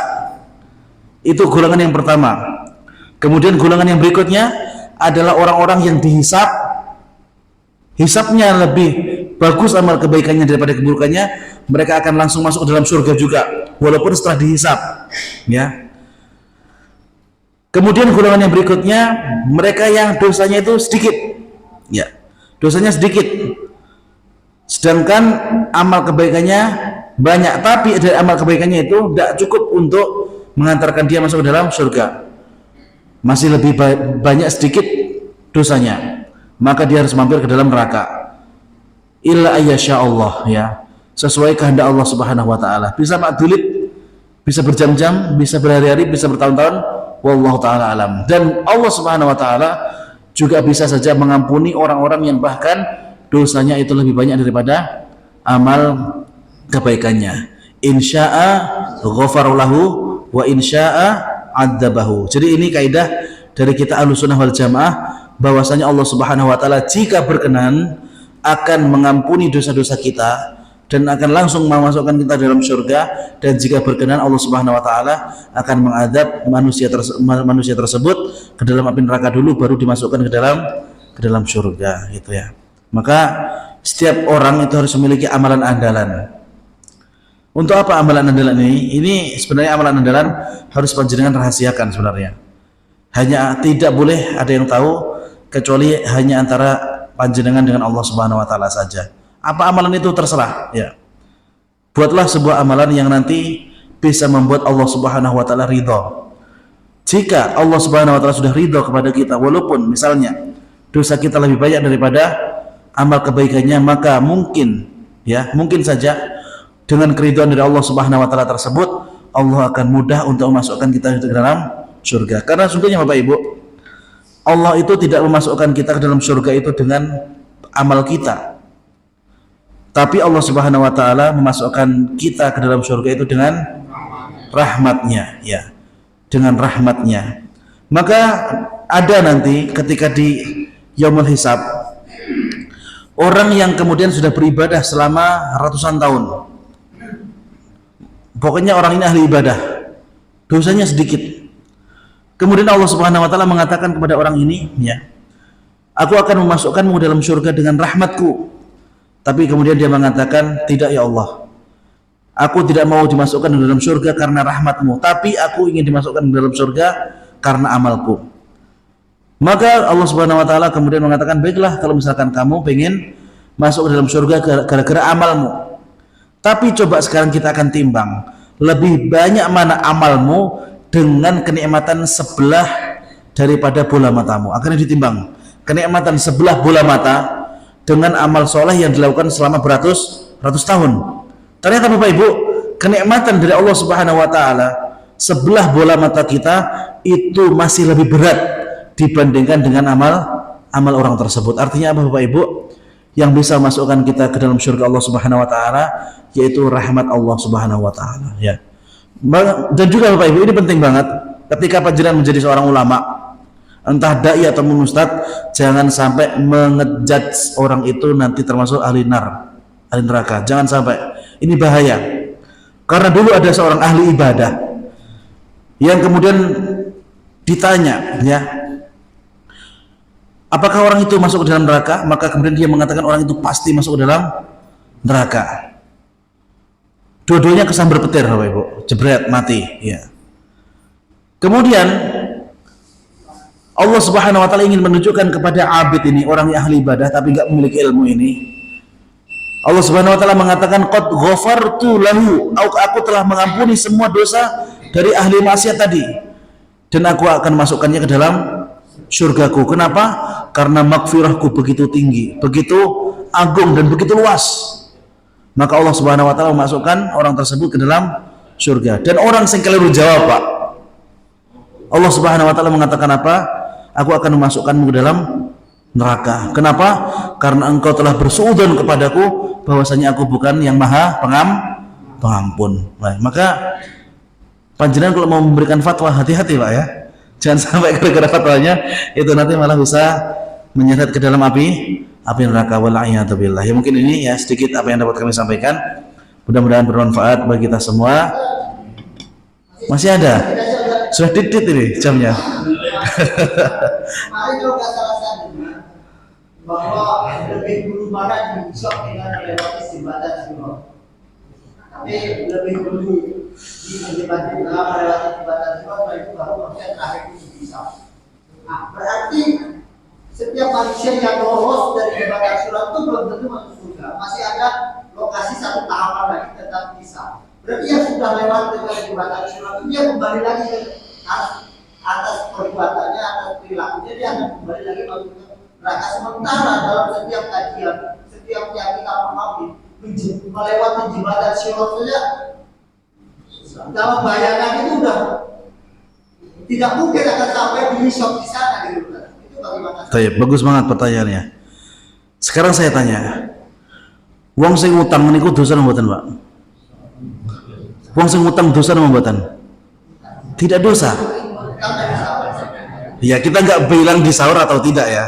Itu golongan yang pertama. Kemudian golongan yang berikutnya adalah orang-orang yang dihisab, hisabnya lebih bagus amal kebaikannya daripada keburukannya, mereka akan langsung masuk ke dalam surga juga walaupun setelah dihisab ya. Kemudian golongan yang berikutnya, mereka yang dosanya itu sedikit ya, dosanya sedikit, sedangkan amal kebaikannya banyak, tapi dari amal kebaikannya itu tidak cukup untuk mengantarkan dia masuk ke dalam surga, masih lebih banyak sedikit dosanya, maka dia harus mampir ke dalam neraka. Illa ayyasha Allah ya, sesuai kehendak Allah Subhanahu Wa Taala. Bisa makdulit bisa berjam-jam, bisa berhari-hari, bisa bertahun-tahun, wallahu taala alam. Dan Allah Subhanahu wa taala juga bisa saja mengampuni orang-orang yang bahkan dosanya itu lebih banyak daripada amal kebaikannya. Insya'a ghafara lahu wa insya'a adzabahu. Jadi ini kaidah dari kita Ahlussunnah wal Jamaah, bahwasanya Allah Subhanahu wa taala jika berkenan akan mengampuni dosa-dosa kita dan akan langsung memasukkan kita dalam surga, dan jika berkenan Allah Subhanahu wa taala akan mengadab manusia tersebut ke dalam api neraka dulu, baru dimasukkan ke dalam surga, gitu ya. Maka setiap orang itu harus memiliki amalan andalan. Untuk apa amalan andalan ini? Ini sebenarnya amalan andalan harus panjenengan rahasiakan sebenarnya. Hanya tidak boleh ada yang tahu kecuali hanya antara panjenengan dengan Allah Subhanahu wa taala saja. Apa amalan itu terserah, ya. Buatlah sebuah amalan yang nanti bisa membuat Allah Subhanahu wa taala ridha. Jika Allah Subhanahu wa taala sudah ridha kepada kita, walaupun misalnya dosa kita lebih banyak daripada amal kebaikannya, maka mungkin saja dengan keridhaan dari Allah Subhanahu wa taala tersebut, Allah akan mudah untuk memasukkan kita ke dalam surga. Karena sungguhnya Bapak Ibu, Allah itu tidak memasukkan kita ke dalam surga itu dengan amal kita, tapi Allah Subhanahu wa taala memasukkan kita ke dalam surga itu dengan rahmatnya, ya, dengan rahmatnya. Maka ada nanti ketika di yaumul hisab, orang yang kemudian sudah beribadah selama ratusan tahun, pokoknya orang ini ahli ibadah, dosanya sedikit. Kemudian Allah Subhanahu wa taala mengatakan kepada orang ini, ya, aku akan memasukkanmu dalam surga dengan rahmatku. Tapi kemudian dia mengatakan, tidak ya Allah, aku tidak mau dimasukkan ke dalam surga karena rahmatmu, tapi aku ingin dimasukkan ke dalam surga karena amalku. Maka Allah Subhanahu wa taala kemudian mengatakan, baiklah kalau misalkan kamu pengen masuk ke dalam surga gara-gara amalmu. Tapi coba sekarang kita akan timbang, lebih banyak mana amalmu dengan kenikmatan sebelah daripada bola matamu. Akhirnya ditimbang kenikmatan sebelah bola mata dengan amal soleh yang dilakukan selama beratus-ratus tahun. Ternyata Bapak Ibu, kenikmatan dari Allah Subhanahu wa taala sebelah bola mata kita itu masih lebih berat dibandingkan dengan amal orang tersebut. Artinya apa Bapak Ibu? Yang bisa masukkan kita ke dalam surga Allah Subhanahu wa taala yaitu rahmat Allah Subhanahu wa taala, ya. Dan juga Bapak Ibu, ini penting banget ketika panjenengan menjadi seorang ulama, entah dai atau ustadz, jangan sampai mengejudge orang itu nanti termasuk ahli neraka. Jangan sampai. Ini bahaya. Karena dulu ada seorang ahli ibadah yang kemudian ditanya, ya, apakah orang itu masuk ke dalam neraka? Maka kemudian dia mengatakan orang itu pasti masuk ke dalam neraka. Dua-duanya kesambar petir Bapak Ibu, jebret, mati, ya. Kemudian Allah Subhanahu wa taala ingin menunjukkan kepada abid ini, orang yang ahli ibadah tapi enggak memiliki ilmu ini. Allah Subhanahu wa taala mengatakan, qad ghafartu lahu, aku telah mengampuni semua dosa dari ahli maksiat tadi, dan aku akan masukkannya ke dalam surgaku. Kenapa? Karena maghfirahku begitu tinggi, begitu agung dan begitu luas. Maka Allah Subhanahu wa taala memasukkan orang tersebut ke dalam surga. Dan orang yang keliru jawab, Pak. Allah Subhanahu wa taala mengatakan apa? Aku akan memasukkanmu ke dalam neraka. Kenapa? Karena engkau telah bersuudzon kepadaku bahwasanya aku bukan yang maha pengampun. Nah, maka panjenengan kalau mau memberikan fatwa, hati-hati Pak, ya. Jangan sampai gara-gara fatwanya itu nanti malah bisa menyeret ke dalam api neraka, wal'iyadu billah. Ya, mungkin ini ya sedikit apa yang dapat kami sampaikan. Mudah-mudahan bermanfaat bagi kita semua. Masih ada? Sudah titit ini jamnya. Kemarin kalau nggak salah saya dengar bahwa lebih dulu mana diusap dengan melewati jembatan Sirot. Tapi lebih dulu di jembatan melewati jembatan Sirot, itu baru maksudnya terakhir itu bisa. Nah, berarti setiap manusia yang lolos dari jembatan Sirot itu belum tentu masuk surga. Masih ada lokasi satu tahapan lagi tetap bisa. Berarti yang sudah lewat dengan jembatan Sirot itu dia kembali lagi ke atas perbuatannya, atas perilakunya, dia akan kembali lagi masuk ke neraka. Sementara dalam setiap kajian, setiap yang kita pahami melewati jembatan Sirot saja Kalau bayangan itu udah tidak mungkin akan sampai di shop di sana gitu. Itu bagaimana? Baik, bagus banget pertanyaannya. Sekarang saya tanya, wong sing utang niku dosa napa mboten, Pak? Wong sing utang dosa napa mboten? Tidak dosa. Ya, kita nggak bilang di sahur atau tidak ya.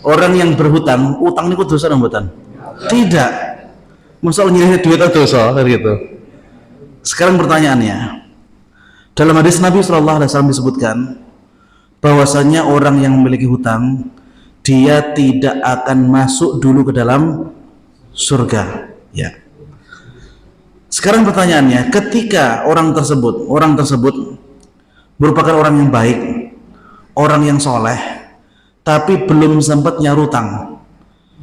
Orang yang berhutang, utang niku dosa napa mboten? Tidak. Masa nyilih duit itu dosa gitu. Sekarang pertanyaannya, dalam hadis Nabi SAW disebutkan bahwasanya orang yang memiliki hutang, dia tidak akan masuk dulu ke dalam surga. Ya. Sekarang pertanyaannya, ketika orang tersebut merupakan orang yang baik, orang yang soleh, tapi belum sempat nyarutang,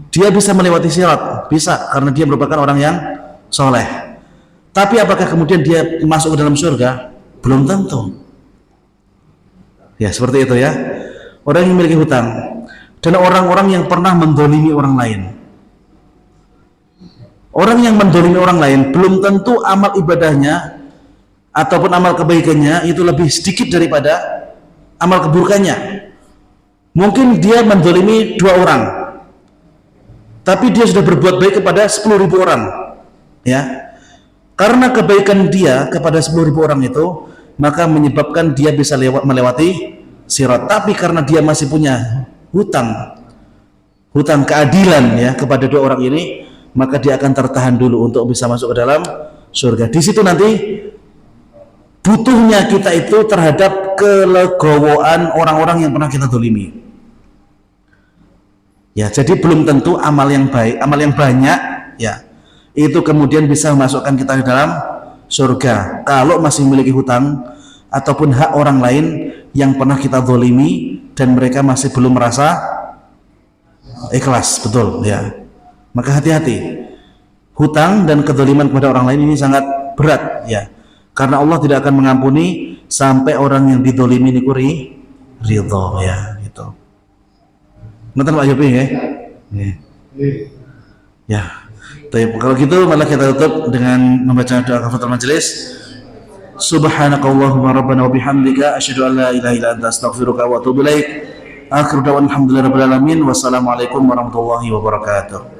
dia bisa melewati sirat, bisa, karena dia merupakan orang yang soleh. Tapi apakah kemudian dia masuk ke dalam surga? Belum tentu. Ya, seperti itu ya. Orang yang memiliki hutang dan orang-orang yang pernah mendolimi orang lain. Orang yang mendolimi orang lain belum tentu amal ibadahnya ataupun amal kebaikannya itu lebih sedikit daripada amal keburukannya. Mungkin dia mendolimi 2 orang, tapi dia sudah berbuat baik kepada 10.000 orang. Ya, karena kebaikan dia kepada 10.000 orang itu, maka menyebabkan dia bisa melewati sirat. Tapi karena dia masih punya hutang keadilan ya kepada 2 orang ini, maka dia akan tertahan dulu untuk bisa masuk ke dalam surga. Di situ nanti butuhnya kita itu terhadap kelegowoan orang-orang yang pernah kita dolimi. Ya, jadi belum tentu amal yang baik, amal yang banyak ya, itu kemudian bisa memasukkan kita ke dalam surga kalau masih memiliki hutang ataupun hak orang lain yang pernah kita zalimi dan mereka masih belum merasa ikhlas, betul ya. Maka hati-hati, hutang dan kezaliman kepada orang lain ini sangat berat ya, karena Allah tidak akan mengampuni sampai orang yang dizalimi niku ridho ya, gitu. Nonton Pak Yopi ya. Ya. Baik, kalau gitu malah kita tutup dengan membaca doa kafaratul majelis. Subhanakallahumma rabbana wa bihamdika asyhadu an la ilaha illa anta astaghfiruka wa atubu ilaik. Akhiru da'wana alhamdulillahi rabbil alamin. Wassalamualaikum warahmatullahi wabarakatuh.